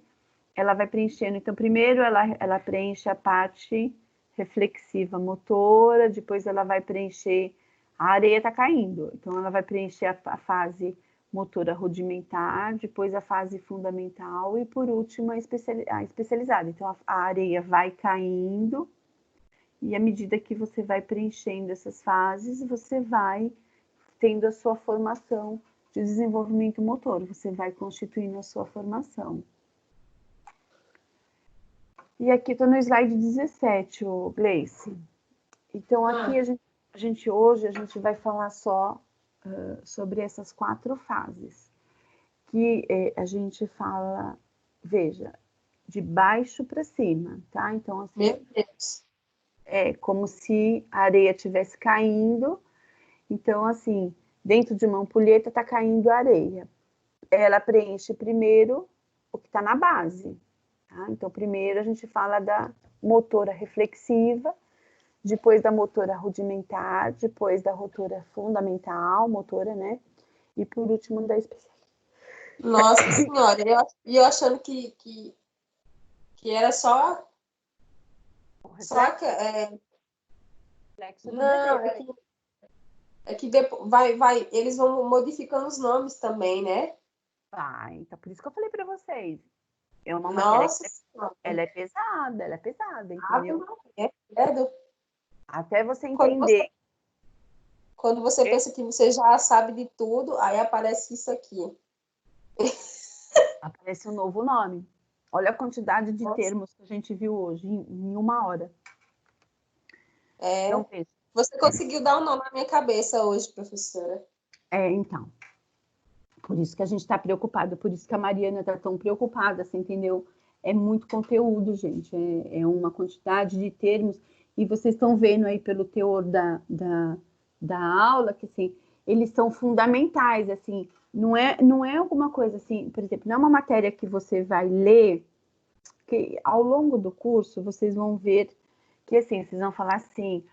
ela vai preenchendo. Então, primeiro ela preenche a parte reflexiva motora, depois ela vai preencher... A areia está caindo, então ela vai preencher a fase motora rudimentar, depois a fase fundamental e, por último, a especializada. Então, a areia vai caindo e, à medida que você vai preenchendo essas fases, você vai tendo a sua formação de desenvolvimento motor, você vai constituindo a sua formação. E aqui estou no slide 17, Gleice. Então, aqui hoje a gente vai falar só sobre essas 4 fases, que a gente fala, veja, de baixo para cima, tá? Então, assim, Meu Deus. é como se a areia estivesse caindo, então, assim, dentro de uma ampulheta está caindo a areia. Ela preenche primeiro o que está na base, tá? Então, primeiro a gente fala da motora reflexiva, depois da motora rudimentar, depois da rotora fundamental, motora, né? E por último da especial. Nossa Senhora, eu achando que era só Reflexo do não, bebê. é que depois eles vão modificando os nomes também, né? Vai, então por isso que eu falei para vocês. É uma matéria Nossa Senhora. ela é pesada, Ave entendeu? Maria, credo. Até você Quando você, entender. quando você pensa que você já sabe de tudo, aí aparece isso aqui. Aparece um novo nome. Olha a quantidade de Nossa. termos que a gente viu hoje em uma hora. Então, veja. Você conseguiu dar um nó na minha cabeça hoje, professora. Então. Por isso que a gente está preocupado, por isso que a Mariana está tão preocupada, você entendeu? É muito conteúdo, gente, é uma quantidade de termos, e vocês estão vendo aí pelo teor da aula, que assim, eles são fundamentais, assim, não é alguma coisa assim, por exemplo, não é uma matéria que você vai ler, que ao longo do curso vocês vão ver que assim, vocês vão falar assim,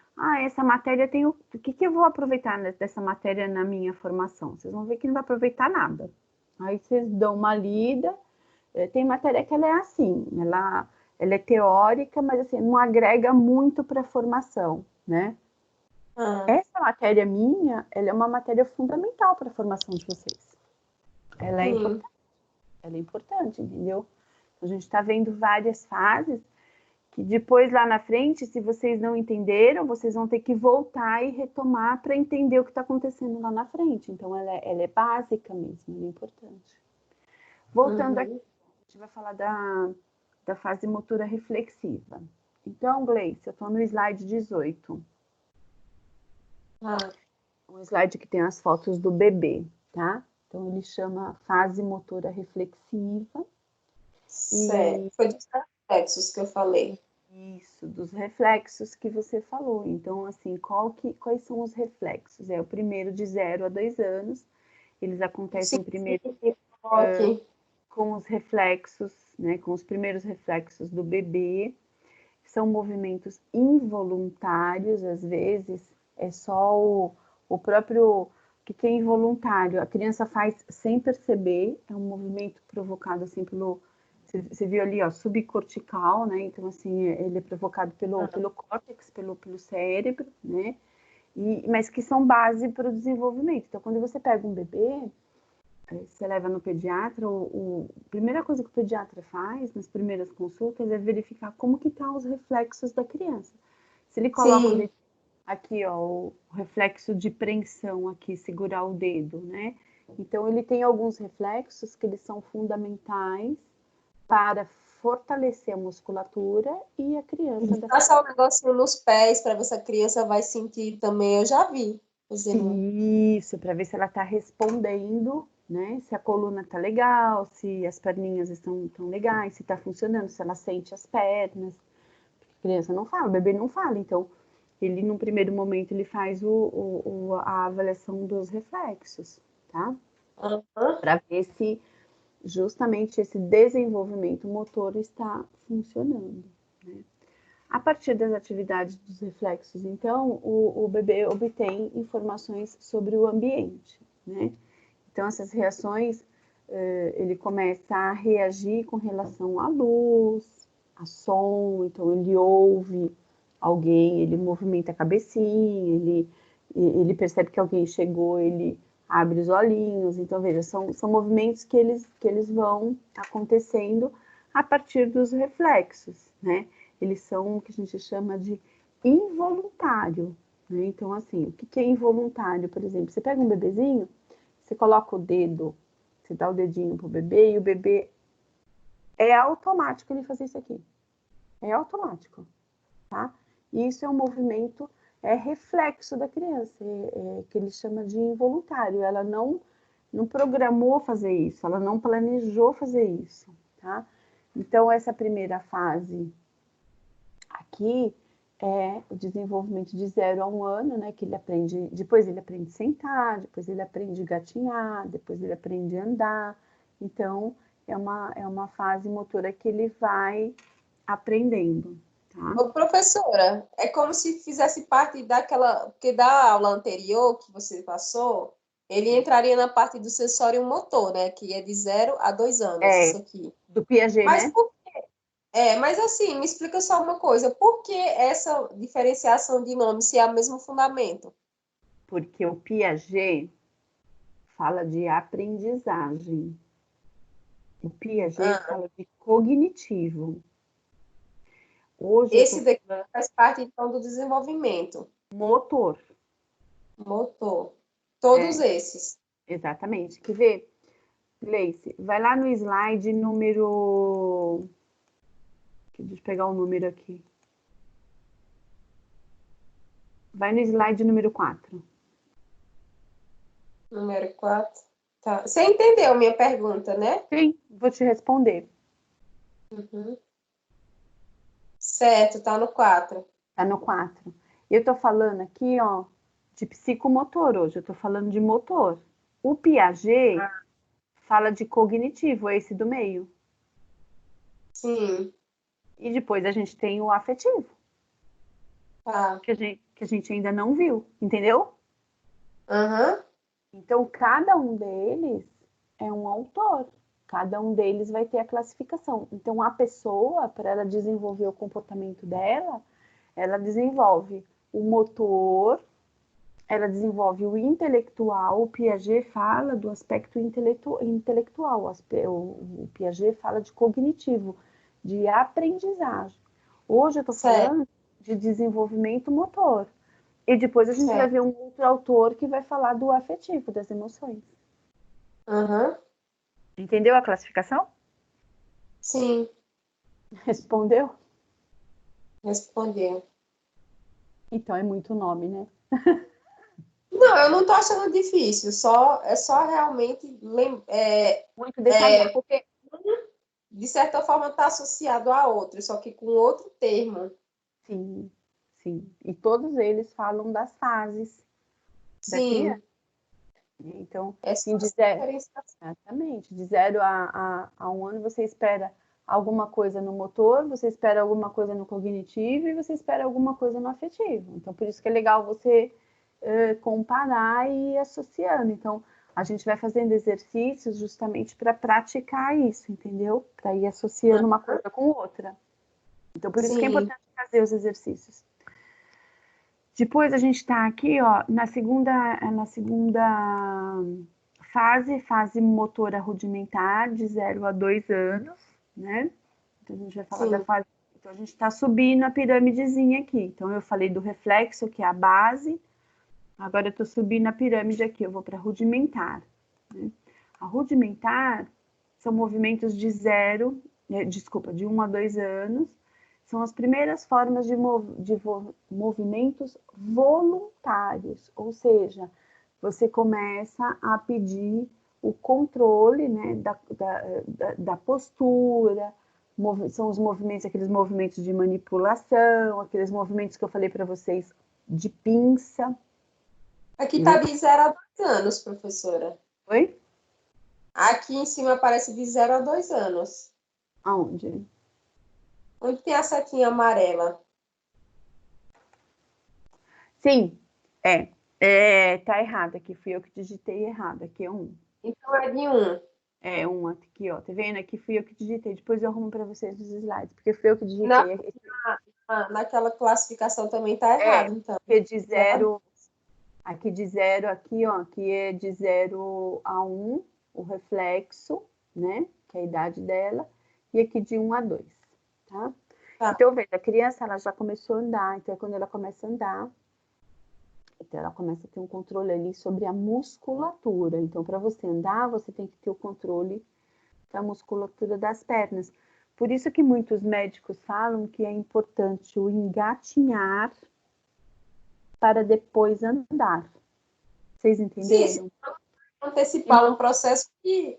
essa matéria tem o que eu vou aproveitar dessa matéria na minha formação? Vocês vão ver que não vai aproveitar nada. Aí vocês dão uma lida, tem matéria que ela é assim, ela é teórica, mas assim, não agrega muito para a formação, né? Essa matéria minha, ela é uma matéria fundamental para a formação de vocês. Ela é importante, entendeu? A gente está vendo várias fases que depois, lá na frente, se vocês não entenderam, vocês vão ter que voltar e retomar para entender o que está acontecendo lá na frente. Então, ela é básica mesmo, ela é importante. Voltando aqui, a gente vai falar da fase motora reflexiva. Então, Gleice, eu estou no slide 18. Um slide que tem as fotos do bebê, tá? Então, ele chama fase motora reflexiva. Certo. Foi dos reflexos que eu falei. Isso, dos reflexos que você falou. Então, assim, quais são os reflexos? É o primeiro de 0 a 2 anos, Eles acontecem Sim, primeiro sim, ok. com os reflexos, né, com os primeiros reflexos do bebê. São movimentos involuntários, às vezes, é só o próprio que é involuntário, a criança faz sem perceber, é um movimento provocado assim pelo, você viu ali, ó, subcortical, né? Então, assim, ele é provocado pelo córtex, pelo cérebro, né? Mas que são base para o desenvolvimento. Então, quando você pega um bebê, você leva no pediatra, a primeira coisa que o pediatra faz nas primeiras consultas é verificar como que estão os reflexos da criança. Se ele coloca o Sim. dedo aqui, ó, o reflexo de preensão aqui, segurar o dedo, né? Então, ele tem alguns reflexos que eles são fundamentais para fortalecer a musculatura e a criança dessa Passar um negocinho nos pés para ver se a criança vai sentir também, eu já vi. Isso, para ver se ela está respondendo, né? Se a coluna está legal, se as perninhas estão tão legais, se está funcionando, se ela sente as pernas. A criança não fala, o bebê não fala, então ele, num primeiro momento, ele faz a avaliação dos reflexos, tá? Para ver se justamente esse desenvolvimento motor está funcionando, né? A partir das atividades dos reflexos, então, o bebê obtém informações sobre o ambiente, né? Então, essas reações, ele começa a reagir com relação à luz, a som, então ele ouve alguém, ele movimenta a cabecinha, ele percebe que alguém chegou, ele abre os olhinhos. Então, veja, são movimentos que eles vão acontecendo a partir dos reflexos, né? Eles são o que a gente chama de involuntário, né? Então, assim, o que é involuntário? Por exemplo, você pega um bebezinho, você coloca o dedo, você dá o dedinho pro bebê e o bebê é automático ele fazer isso aqui. É automático, tá? E isso é um movimento, é reflexo da criança, que ele chama de involuntário. Ela não programou fazer isso, ela não planejou fazer isso, tá? Então, essa primeira fase aqui é o desenvolvimento de 0 a 1 ano, né? Que ele aprende, depois ele aprende a sentar, depois ele aprende a gatinhar, depois ele aprende a andar. Então, é uma fase motora que ele vai aprendendo, tá? Ô, professora, é como se fizesse parte daquela, porque da aula anterior que você passou, ele entraria na parte do sensório motor, né? Que é de 0 a 2 anos, isso aqui. Do Piaget, Mas né? mas assim, me explica só uma coisa, por que essa diferenciação de nome se é o mesmo fundamento? Porque o Piaget fala de aprendizagem. O Piaget Ah, fala de cognitivo. Hoje eu esse estou daqui falando faz parte, então, do desenvolvimento motor. motor. Todos É, esses. exatamente. Quer ver, Gleice? Vai lá no slide número. Deixa eu pegar o número aqui. Vai no slide número 4. Número 4. Tá. Você entendeu minha pergunta, né? Sim, vou te responder. Uhum. Certo, tá no 4. Tá no 4. Eu tô falando aqui, ó, de psicomotor hoje. Eu tô falando de motor. O Piaget fala de cognitivo, é esse do meio. Sim, E depois a gente tem o afetivo, tá. que a gente ainda não viu, entendeu? Aham, Então, cada um deles é um autor. Cada um deles vai ter a classificação. Então, a pessoa, para ela desenvolver o comportamento dela, ela desenvolve o motor, ela desenvolve o intelectual. O Piaget fala do aspecto intelectual, o Piaget fala de cognitivo, de aprendizagem. Hoje eu estou certo, falando de desenvolvimento motor. E depois a gente vai certo. ver um outro autor que vai falar do afetivo, das emoções. Aham, Entendeu a classificação? sim, Respondeu? respondeu. Então é muito nome, né? Não, eu não tô achando difícil, é só realmente Muito detalhado. porque de certa forma está associado a outro, só que com outro termo. Sim, sim. E todos eles falam das fases da criança. Sim. Então, É assim, só essa diferenciação. exatamente, de 0 a 1 ano, você espera alguma coisa no motor, você espera alguma coisa no cognitivo e você espera alguma coisa no afetivo. Então, por isso que é legal você comparar e ir associando. Então, a gente vai fazendo exercícios justamente para praticar isso, entendeu? Para ir associando uma coisa com outra. Então, por isso que é Sim, importante fazer os exercícios. Depois a gente está aqui, ó, na segunda fase motora rudimentar, de 0 a 2 anos, né? Então a gente vai falar da sim. fase. Então a gente está subindo a pirâmidezinha aqui. Então eu falei do reflexo, que é a base. Agora eu estou subindo a pirâmide aqui, eu vou para rudimentar. Né? A rudimentar são movimentos de 1 a 2 anos. São as primeiras formas de movimentos voluntários, ou seja, você começa a pedir o controle, né, da postura, são os movimentos, aqueles movimentos de manipulação, aqueles movimentos que eu falei para vocês de pinça. Aqui está de 0 a 2 anos, professora. Oi? Aqui em cima aparece de 0 a 2 anos. Aonde? Onde tem a setinha amarela? Sim, tá errado aqui, fui eu que digitei errado, aqui é 1. Então é de 1. É 1 aqui, ó, tá vendo? Aqui fui eu que digitei, depois eu arrumo para vocês nos slides, porque fui eu que Na, digitei. naquela classificação também está errado, então. Porque de 0, aqui de 0, aqui, ó, aqui é de 0 a 1, o reflexo, né, que é a idade dela, e aqui de 1 a 2, tá? Tá. Então, veja, a criança, ela já começou a andar, então quando ela começa a andar, então ela começa a ter um controle ali sobre a musculatura. Então, para você andar, você tem que ter o controle da musculatura das pernas. Por isso que muitos médicos falam que é importante o engatinhar para depois andar. Vocês entenderam? Sim, antecipar um processo que...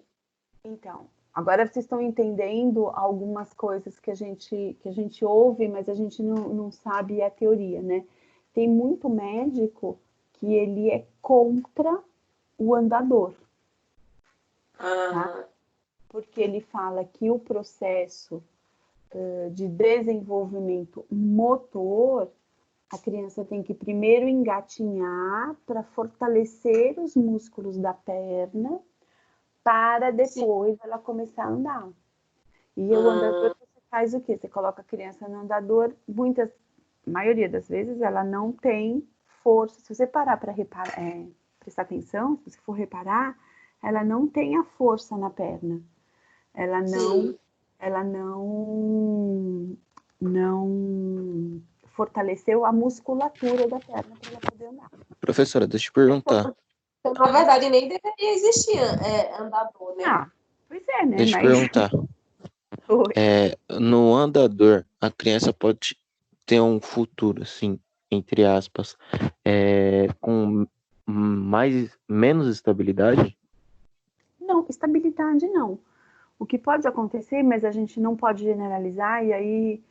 Então, agora vocês estão entendendo algumas coisas que a gente ouve, mas a gente não sabe a teoria, né? Tem muito médico que ele é contra o andador, tá? Porque ele fala que o processo de desenvolvimento motor, a criança tem que primeiro engatinhar para fortalecer os músculos da perna, para depois ela começar a andar. E o andador, você faz o quê? Você coloca a criança no andador, maioria das vezes, ela não tem força. Se você parar para prestar atenção, se você for reparar, ela não tem a força na perna. Ela não fortaleceu a musculatura da perna para ela poder andar. Professora, deixa eu te perguntar. Então, na verdade, nem deveria existir andador, né? Ah, pois é, né? Deixa eu te Mas perguntar. No andador, a criança pode ter um futuro, assim, entre aspas, com menos estabilidade? não, estabilidade não. O que pode acontecer, mas a gente não pode generalizar, e aí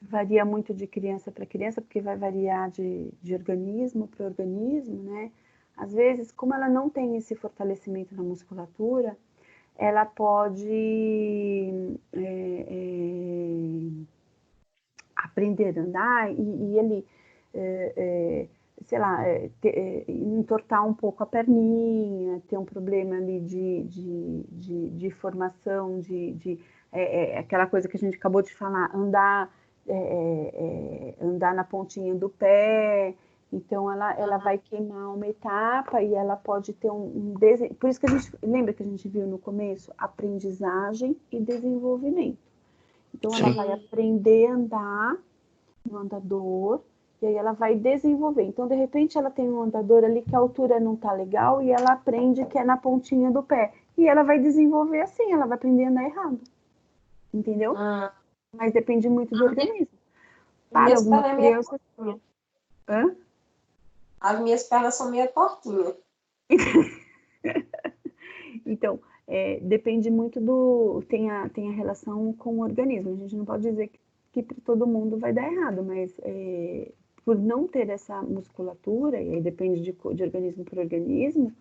varia muito de criança para criança, porque vai variar de organismo para organismo, né? Às vezes, como ela não tem esse fortalecimento na musculatura, ela pode aprender a andar e ele, sei lá, entortar um pouco a perninha, ter um problema ali de formação, aquela coisa que a gente acabou de falar, andar na pontinha do pé. Então, ela vai queimar uma etapa e ela pode ter por isso que a gente, lembra que a gente viu no começo? Aprendizagem e desenvolvimento. Então, ela vai aprender a andar no andador, e aí ela vai desenvolver. Então, de repente, ela tem um andador ali que a altura não tá legal, e ela aprende que é na pontinha do pé. E ela vai desenvolver assim, ela vai aprender a andar errado. Entendeu? Mas depende muito do organismo. Para algumas crianças... As minhas pernas são meio tortinhas. Então, depende muito tem a relação com o organismo. A gente não pode dizer que para todo mundo vai dar errado, mas por não ter essa musculatura, e aí depende de organismo por organismo,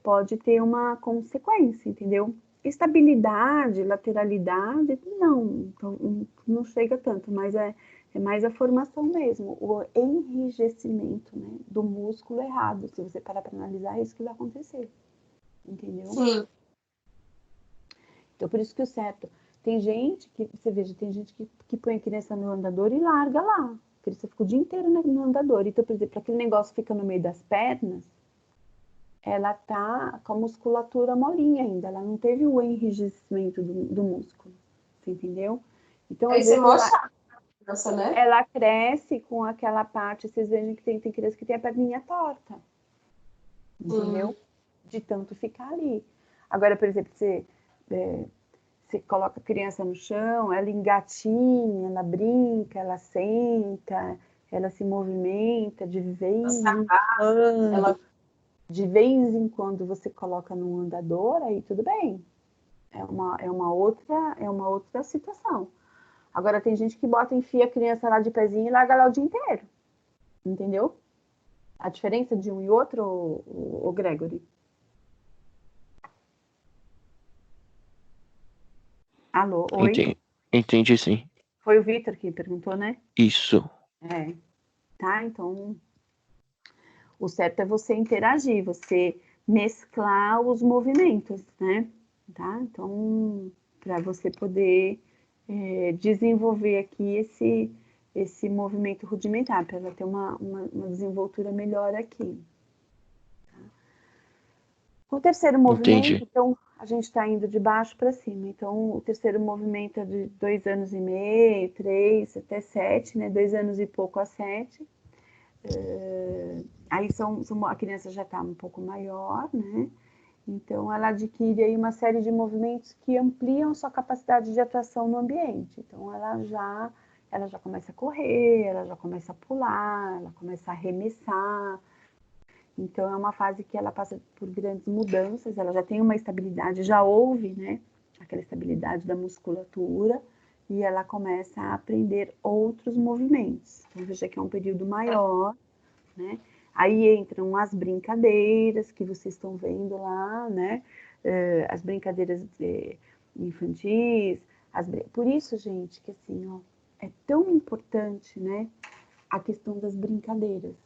pode ter uma consequência, entendeu? Estabilidade, lateralidade, não, então, não chega tanto, mas é mais a formação mesmo, o enrijecimento, né, do músculo errado. Se você parar para analisar, é isso que vai acontecer, entendeu? Sim. Então, por isso que o certo, tem gente que, você veja, tem gente que põe a criança no andador e larga lá. A criança fica o dia inteiro no andador. Então, por exemplo, aquele negócio fica no meio das pernas, ela tá com a musculatura molinha ainda, ela não teve o enrijecimento do músculo, você entendeu? Então, Aí às você vezes, mostra a criança, né? ela cresce com aquela parte, vocês vejam que tem criança que tem a perninha torta, entendeu? De tanto ficar ali. Agora, por exemplo, você coloca a criança no chão, ela engatinha, ela brinca, ela senta, ela se movimenta de vez em quando. Ela De vez em quando você coloca no andador, aí tudo bem. É uma outra situação. Agora tem gente que enfia a criança lá de pezinho e larga lá o dia inteiro. Entendeu? A diferença de um e outro, o Gregory. Alô, oi? Entendi, sim. Foi o Vitor que perguntou, né? Isso. Tá, então o certo é você interagir, você mesclar os movimentos, né? Tá? Então, para você poder desenvolver aqui esse movimento rudimentar, para ela ter uma desenvoltura melhor aqui. O terceiro movimento, Entendi. então, a gente está indo de baixo para cima. Então, o terceiro movimento é de 2 anos e meio, 3 até 7, né? 2 anos e pouco a 7. Aí a criança já está um pouco maior, né? Então, ela adquire aí uma série de movimentos que ampliam sua capacidade de atuação no ambiente. Então, ela já começa a correr, ela já começa a pular, ela começa a arremessar. Então, é uma fase que ela passa por grandes mudanças, ela já tem uma estabilidade, já houve, né? Aquela estabilidade da musculatura, e ela começa a aprender outros movimentos. Então, veja que é um período maior, né? Aí entram as brincadeiras que vocês estão vendo lá, né? As brincadeiras infantis. Por isso, gente, que assim, ó, é tão importante, né? A questão das brincadeiras.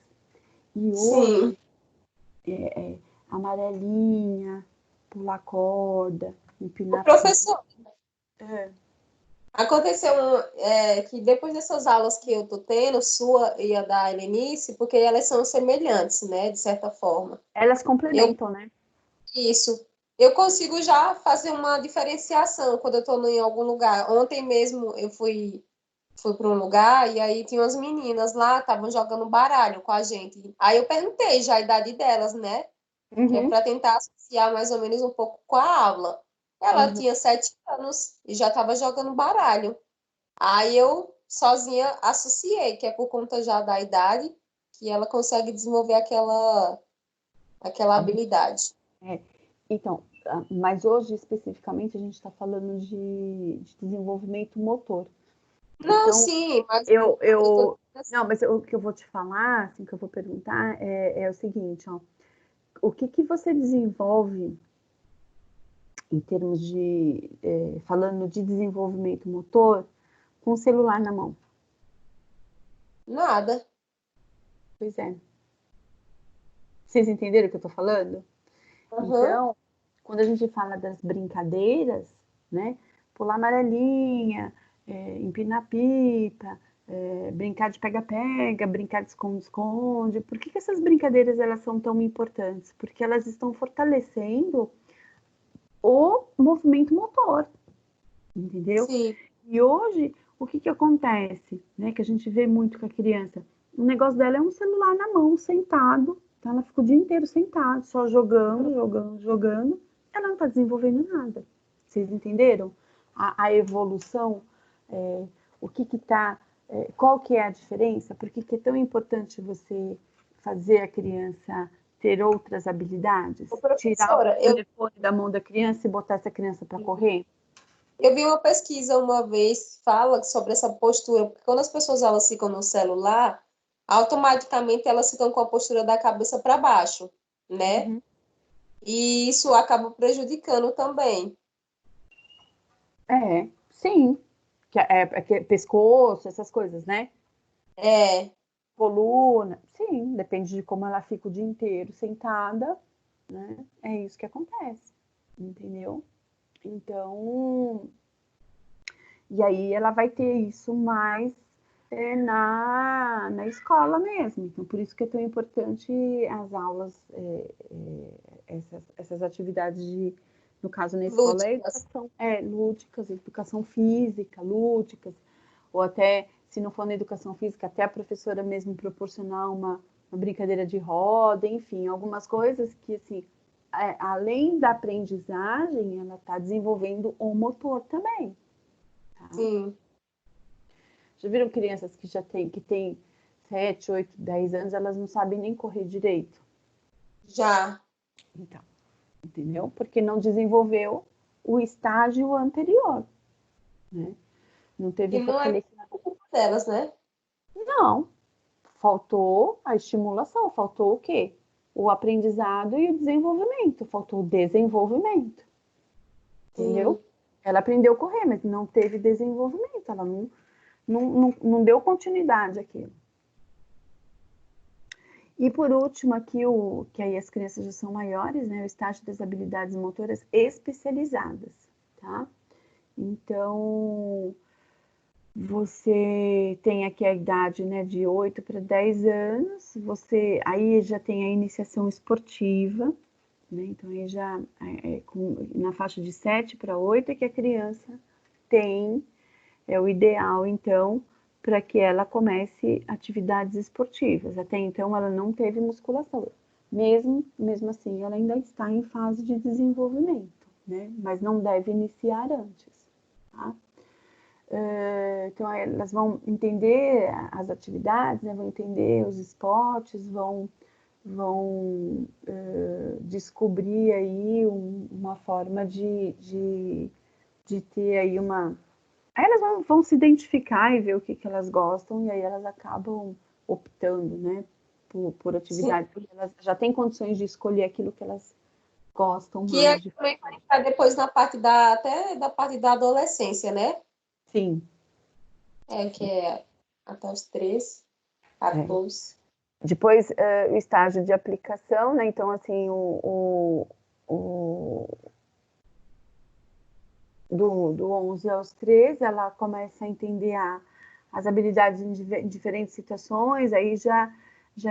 E hoje, amarelinha, pular corda, O empinar pipa. professor, aconteceu que depois dessas aulas que eu tô tendo, sua e a da Helenice, porque elas são semelhantes, né, de certa forma. Elas complementam, né? Isso. Eu consigo já fazer uma diferenciação quando eu estou em algum lugar. Ontem mesmo eu fui para um lugar e aí tinha umas meninas lá, estavam jogando baralho com a gente. Aí eu perguntei já a idade delas, né? Que é Uhum, para tentar associar mais ou menos um pouco com a aula. Ela uhum. tinha 7 anos e já estava jogando baralho. Aí eu sozinha associei, que é por conta já da idade, que ela consegue desenvolver aquela habilidade. Então, mas hoje especificamente a gente está falando de desenvolvimento motor. Não, Então, sim, mas eu tô não, mas o que eu vou te falar, assim, que eu vou perguntar é o seguinte, ó, o que você desenvolve em termos de, falando de desenvolvimento motor, com o celular na mão? nada. Pois é. Vocês entenderam o que eu estou falando? Uhum. Então, quando a gente fala das brincadeiras, né? Pular amarelinha, empinar pipa, brincar de pega-pega, brincar de esconde-esconde. Por que essas brincadeiras elas são tão importantes? Porque elas estão fortalecendo o movimento motor, entendeu? Sim. E hoje, o que acontece, né? Que a gente vê muito com a criança. O negócio dela é um celular na mão, sentado. Então ela fica o dia inteiro sentada, só jogando. Ela não está desenvolvendo nada. Vocês entenderam? A evolução, o que está, qual que é a diferença? Por que é tão importante você fazer a criança ter outras habilidades? Ô, Tirar o professora, telefone da mão da criança e botar essa criança para correr? eu vi uma pesquisa uma vez que fala sobre essa postura, porque quando as pessoas elas ficam no celular, automaticamente elas ficam com a postura da cabeça para baixo, né? Uhum. E isso acaba prejudicando também. Sim. Que é pescoço, essas coisas, né? É, Coluna. Sim, depende de como ela fica o dia inteiro sentada, né? É isso que acontece, entendeu? Então, e aí ela vai ter isso mais na escola mesmo. Então, por isso que é tão importante as aulas, essas atividades no caso na escola, é lúdicas. educação, lúdicas, educação física, lúdicas, ou até, se não for na educação física, até a professora mesmo proporcionar uma brincadeira de roda, enfim, algumas coisas que, assim, além da aprendizagem, ela está desenvolvendo o motor também. Tá? Sim, Já viram crianças que têm 7, 8, 10 anos, elas não sabem nem correr direito? já. Então, entendeu? Porque não desenvolveu o estágio anterior, né? Não teve E não é fortalecimento. culpa delas, né? Não, faltou a estimulação, faltou o quê? O aprendizado e o desenvolvimento, faltou o desenvolvimento, entendeu? Sim, Ela aprendeu a correr, mas não teve desenvolvimento, ela não deu continuidade àquilo. E por último, aqui, que aí as crianças já são maiores, né? O estágio das habilidades motoras especializadas, tá? Então, você tem aqui a idade, né, de 8 para 10 anos, aí já tem a iniciação esportiva, né? Então, aí já na faixa de 7 para 8 é que a criança tem, é o ideal, então, para que ela comece atividades esportivas. Até então, ela não teve musculação. Mesmo assim, ela ainda está em fase de desenvolvimento, né? Mas não deve iniciar antes, tá? Então, elas vão entender as atividades, né? Vão entender os esportes, vão descobrir aí uma forma de ter aí uma... Aí elas vão se identificar e ver o que elas gostam, e aí elas acabam optando, né, por sim. atividade, porque elas já têm condições de escolher aquilo que elas gostam Que é mais de também vai fazer. entrar depois na parte até da parte da adolescência, né? Sim, Que é até os 13, é. 14. Depois, o estágio de aplicação, né, então, assim, o do 11 aos 13, ela começa a entender as habilidades em diferentes situações, aí já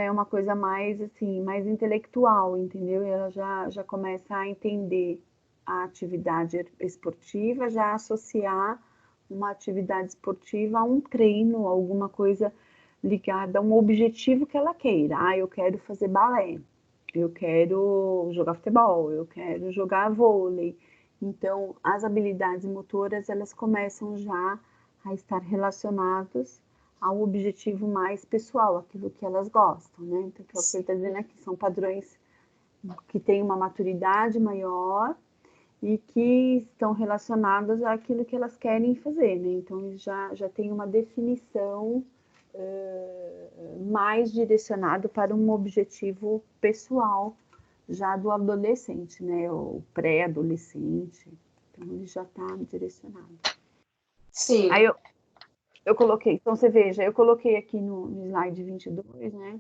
é uma coisa mais, assim, mais intelectual, entendeu? E ela já começa a entender a atividade esportiva, já associar uma atividade esportiva a um treino, alguma coisa ligada a um objetivo que ela queira. Ah, eu quero fazer balé, eu quero jogar futebol, eu quero jogar vôlei. Então, as habilidades motoras, elas começam já a estar relacionadas ao objetivo mais pessoal, aquilo que elas gostam, né? Então, que é o que ele está dizendo aqui, são padrões que têm uma maturidade maior e que estão relacionados àquilo que elas querem fazer, né? Então, já tem uma definição mais direcionado para um objetivo pessoal já do adolescente, né? O pré-adolescente. Então, ele já está direcionado. Aí Sim. eu coloquei, então você veja, eu coloquei aqui no slide 22, né?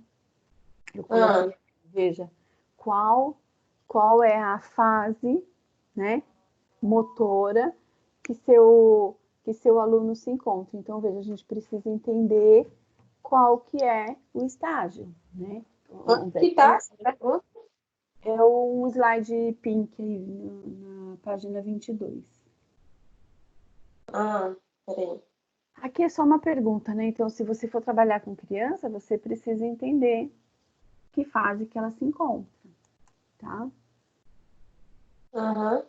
Eu coloquei, Ah, veja, qual é a fase, né, motora que seu aluno se encontra. Então, veja, a gente precisa entender qual que é o estágio, né? onde Onde é que que tá? é um slide pink aí na página 22. Ah, peraí. Aqui é só uma pergunta, né? Então, se você for trabalhar com criança, você precisa entender que fase que ela se encontra, tá? Aham.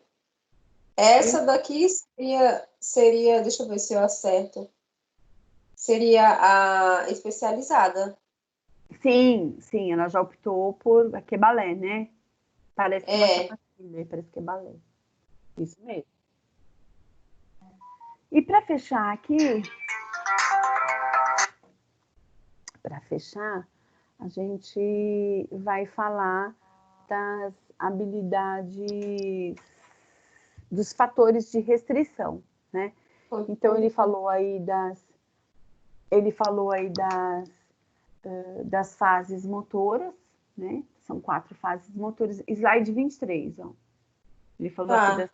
E, Essa daqui deixa eu ver se eu acerto. Seria a especializada. sim, ela já optou por aqui é balé, né? Parece que é uma É. sapatilha, parece que é balé. Isso mesmo. E para fechar aqui, a gente vai falar das habilidades, dos fatores de restrição, né? Então ele falou aí das fases motoras, né? São 4 fases motoras. Slide 23, ó. Ele falou aqui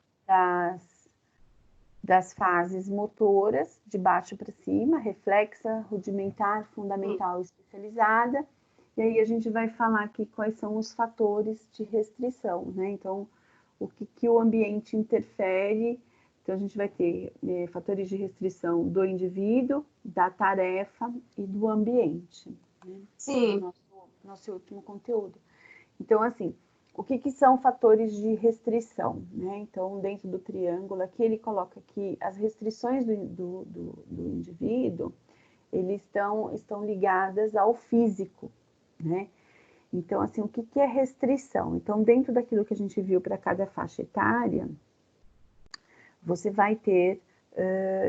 das fases motoras, de baixo para cima, reflexa, rudimentar, fundamental e especializada. E aí a gente vai falar aqui quais são os fatores de restrição, né? Então, o que o ambiente interfere. Então, a gente vai ter fatores de restrição do indivíduo, da tarefa e do ambiente. Né? Sim. Nosso último conteúdo. Então, assim, o que são fatores de restrição? Né? Então, dentro do triângulo, aqui ele coloca que as restrições do indivíduo, eles estão ligadas ao físico, né? Então, assim, o que é restrição? Então, dentro daquilo que a gente viu para cada faixa etária, você vai ter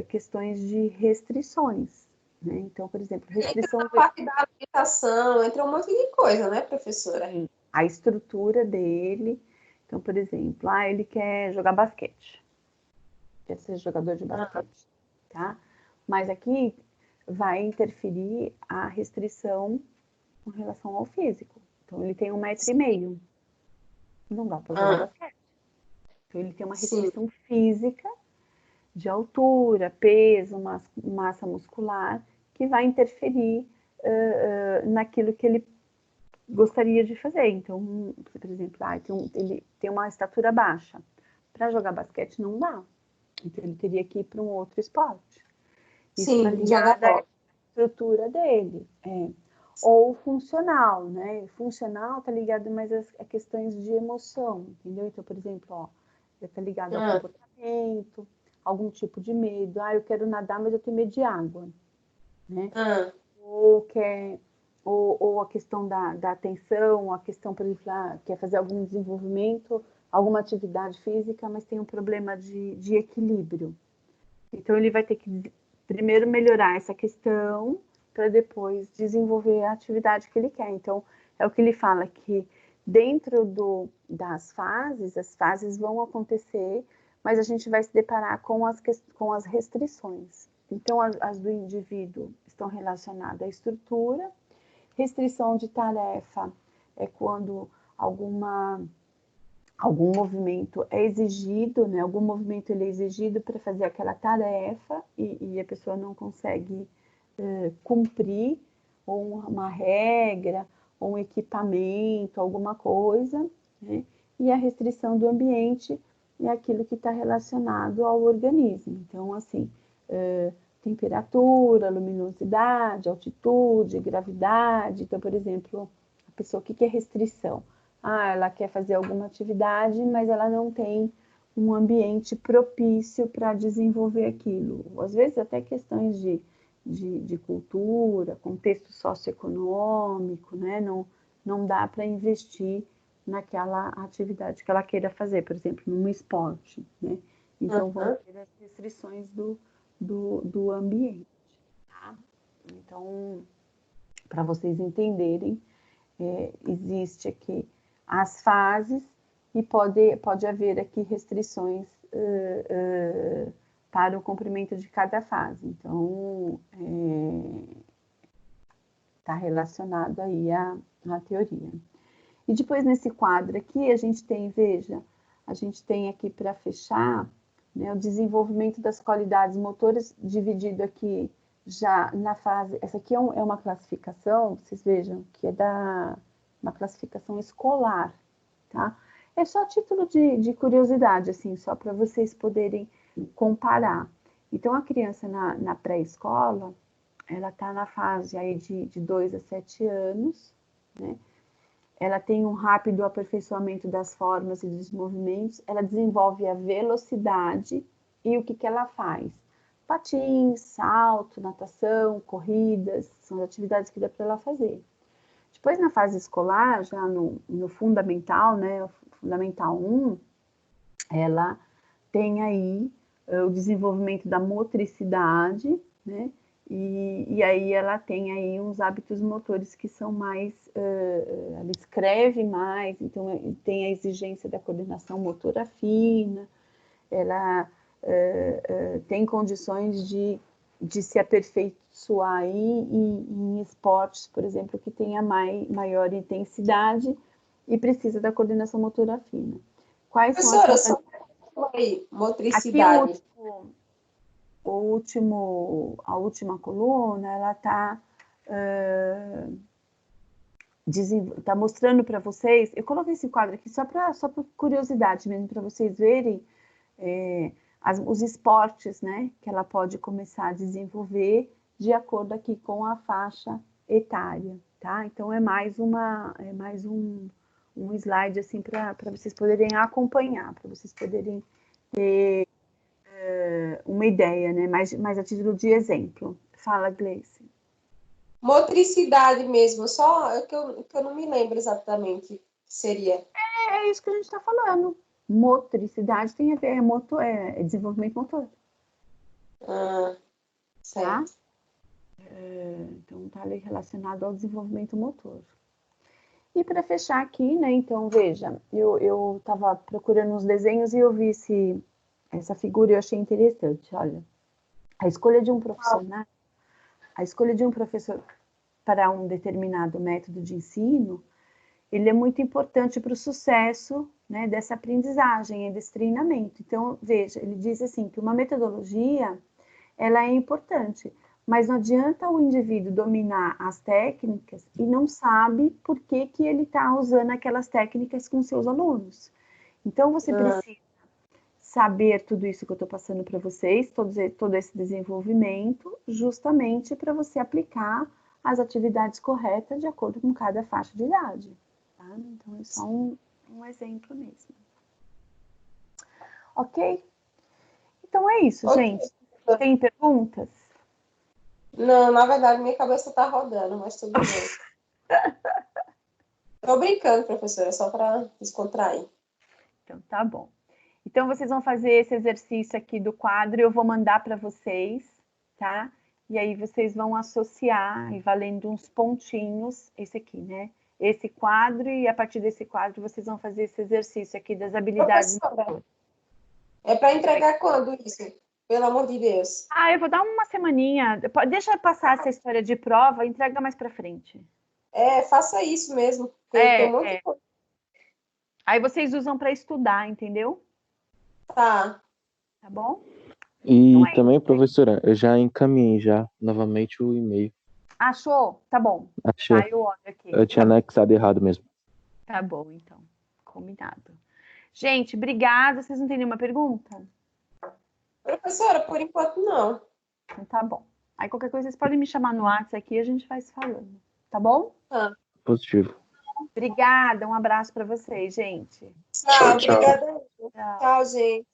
questões de restrições, né? Então, por exemplo, restrição... Entra na parte da alimentação, entra um monte de coisa, né, professora? A estrutura dele. Então, por exemplo, ele quer jogar basquete. Quer ser jogador de basquete, tá? Mas aqui vai interferir a restrição com relação ao físico. Então, ele tem 1,5 m. Não dá para jogar basquete. Então, ele tem uma restrição física de altura, peso, massa muscular, que vai interferir naquilo que ele gostaria de fazer. Então, por exemplo, ele tem uma estatura baixa. Para jogar basquete não dá. Então, ele teria que ir para um outro esporte. Isso está ligado à estrutura dele. Ou funcional, né? Funcional está ligado mais a questões de emoção, entendeu? Então, por exemplo, está ligado ao comportamento, algum tipo de medo. Eu quero nadar, mas eu tenho medo de água, né? Ou a questão da atenção, a questão, por exemplo, quer fazer algum desenvolvimento, alguma atividade física, mas tem um problema de equilíbrio. Então, ele vai ter que primeiro melhorar essa questão para depois desenvolver a atividade que ele quer. Então, é o que ele fala, que dentro das fases, as fases vão acontecer, mas a gente vai se deparar com as restrições. Então, as do indivíduo estão relacionadas à estrutura. Restrição de tarefa é quando algum movimento é exigido, né? Algum movimento ele é exigido para fazer aquela tarefa e a pessoa não consegue cumprir ou uma regra, ou um equipamento, alguma coisa, né? E a restrição do ambiente é aquilo que está relacionado ao organismo. Então, assim, temperatura, luminosidade, altitude, gravidade. Então, por exemplo, a pessoa, o que é restrição? Ela quer fazer alguma atividade, mas ela não tem um ambiente propício para desenvolver aquilo. Às vezes, até questões de cultura, contexto socioeconômico, né? Não dá para investir naquela atividade que ela queira fazer, por exemplo, num esporte, né? Então, vão ter as restrições do ambiente, tá? Então, para vocês entenderem, existe aqui as fases e pode haver aqui restrições para o cumprimento de cada fase. Então, está relacionado aí à teoria. E depois, nesse quadro aqui, a gente tem aqui para fechar, né, o desenvolvimento das qualidades motoras, dividido aqui já na fase... Essa aqui é uma classificação, vocês vejam, que é uma classificação escolar, tá? É só título de curiosidade, assim, só para vocês poderem comparar. Então, a criança na pré-escola, ela está na fase aí de 2 a 7 anos, né? Ela tem um rápido aperfeiçoamento das formas e dos movimentos, ela desenvolve a velocidade e o que ela faz? Patins, salto, natação, corridas, são as atividades que dá para ela fazer. Depois, na fase escolar, já no fundamental, né, o fundamental 1, ela tem aí o desenvolvimento da motricidade, né, E aí ela tem aí uns hábitos motores que são mais, ela escreve mais, então tem a exigência da coordenação motora fina, ela tem condições de se aperfeiçoar aí em esportes, por exemplo, que tenha maior intensidade e precisa da coordenação motora fina. Quais são Professora, as... só aí, Aqui motricidade. a última coluna, ela está mostrando para vocês, eu coloquei esse quadro aqui só por curiosidade mesmo, para vocês verem os esportes, né, que ela pode começar a desenvolver de acordo aqui com a faixa etária, tá? Então é mais um slide assim para vocês poderem acompanhar, para vocês poderem ter uma ideia, né, mais a título de exemplo. Fala, Gleice. Motricidade mesmo, só que eu não me lembro exatamente o que seria. É isso que a gente está falando. Motricidade tem a ver, é desenvolvimento motor. Ah, Tá? certo. Então, está ali relacionado ao desenvolvimento motor. E para fechar aqui, né, então, veja, eu estava procurando uns desenhos e eu vi essa figura e eu achei interessante, olha. A escolha de um profissional, a escolha de um professor para um determinado método de ensino, ele é muito importante para o sucesso, né, dessa aprendizagem e desse treinamento. Então, veja, ele diz assim, que uma metodologia, ela é importante, mas não adianta o indivíduo dominar as técnicas e não sabe por que ele está usando aquelas técnicas com seus alunos. Então, você precisa saber tudo isso que eu estou passando para vocês, todo esse desenvolvimento, justamente para você aplicar as atividades corretas de acordo com cada faixa de idade. Tá? Então, é só um exemplo mesmo. Ok? Então, é isso, gente. Tem perguntas? Não, na verdade, minha cabeça está rodando, mas tudo bem. Tô brincando, professora, só para descontrair. Então, tá bom. Então, vocês vão fazer esse exercício aqui do quadro, eu vou mandar para vocês, tá? E aí vocês vão associar, e valendo uns pontinhos, esse aqui, né? Esse quadro, e a partir desse quadro vocês vão fazer esse exercício aqui das habilidades. Professora, é para entregar quando isso? Pelo amor de Deus. Eu vou dar uma semaninha. Deixa eu passar essa história de prova, entrega mais para frente. Faça isso mesmo, porque tem um monte de coisa. Aí vocês usam para estudar, entendeu? Tá. Tá bom? E Então é também, isso. professora, eu já encaminhei novamente o e-mail. Achou? Tá bom. Achei. Tá, eu olho aqui. Eu tinha anexado errado mesmo. Tá bom, então. Combinado. Gente, obrigada. Vocês não têm nenhuma pergunta? Professora, por enquanto não. Então tá bom. Aí qualquer coisa vocês podem me chamar no WhatsApp aqui e a gente vai se falando. Tá bom? Positivo. Obrigada. Um abraço para vocês, gente. Tchau, Tchau. obrigada. Tchau. Tchau, gente.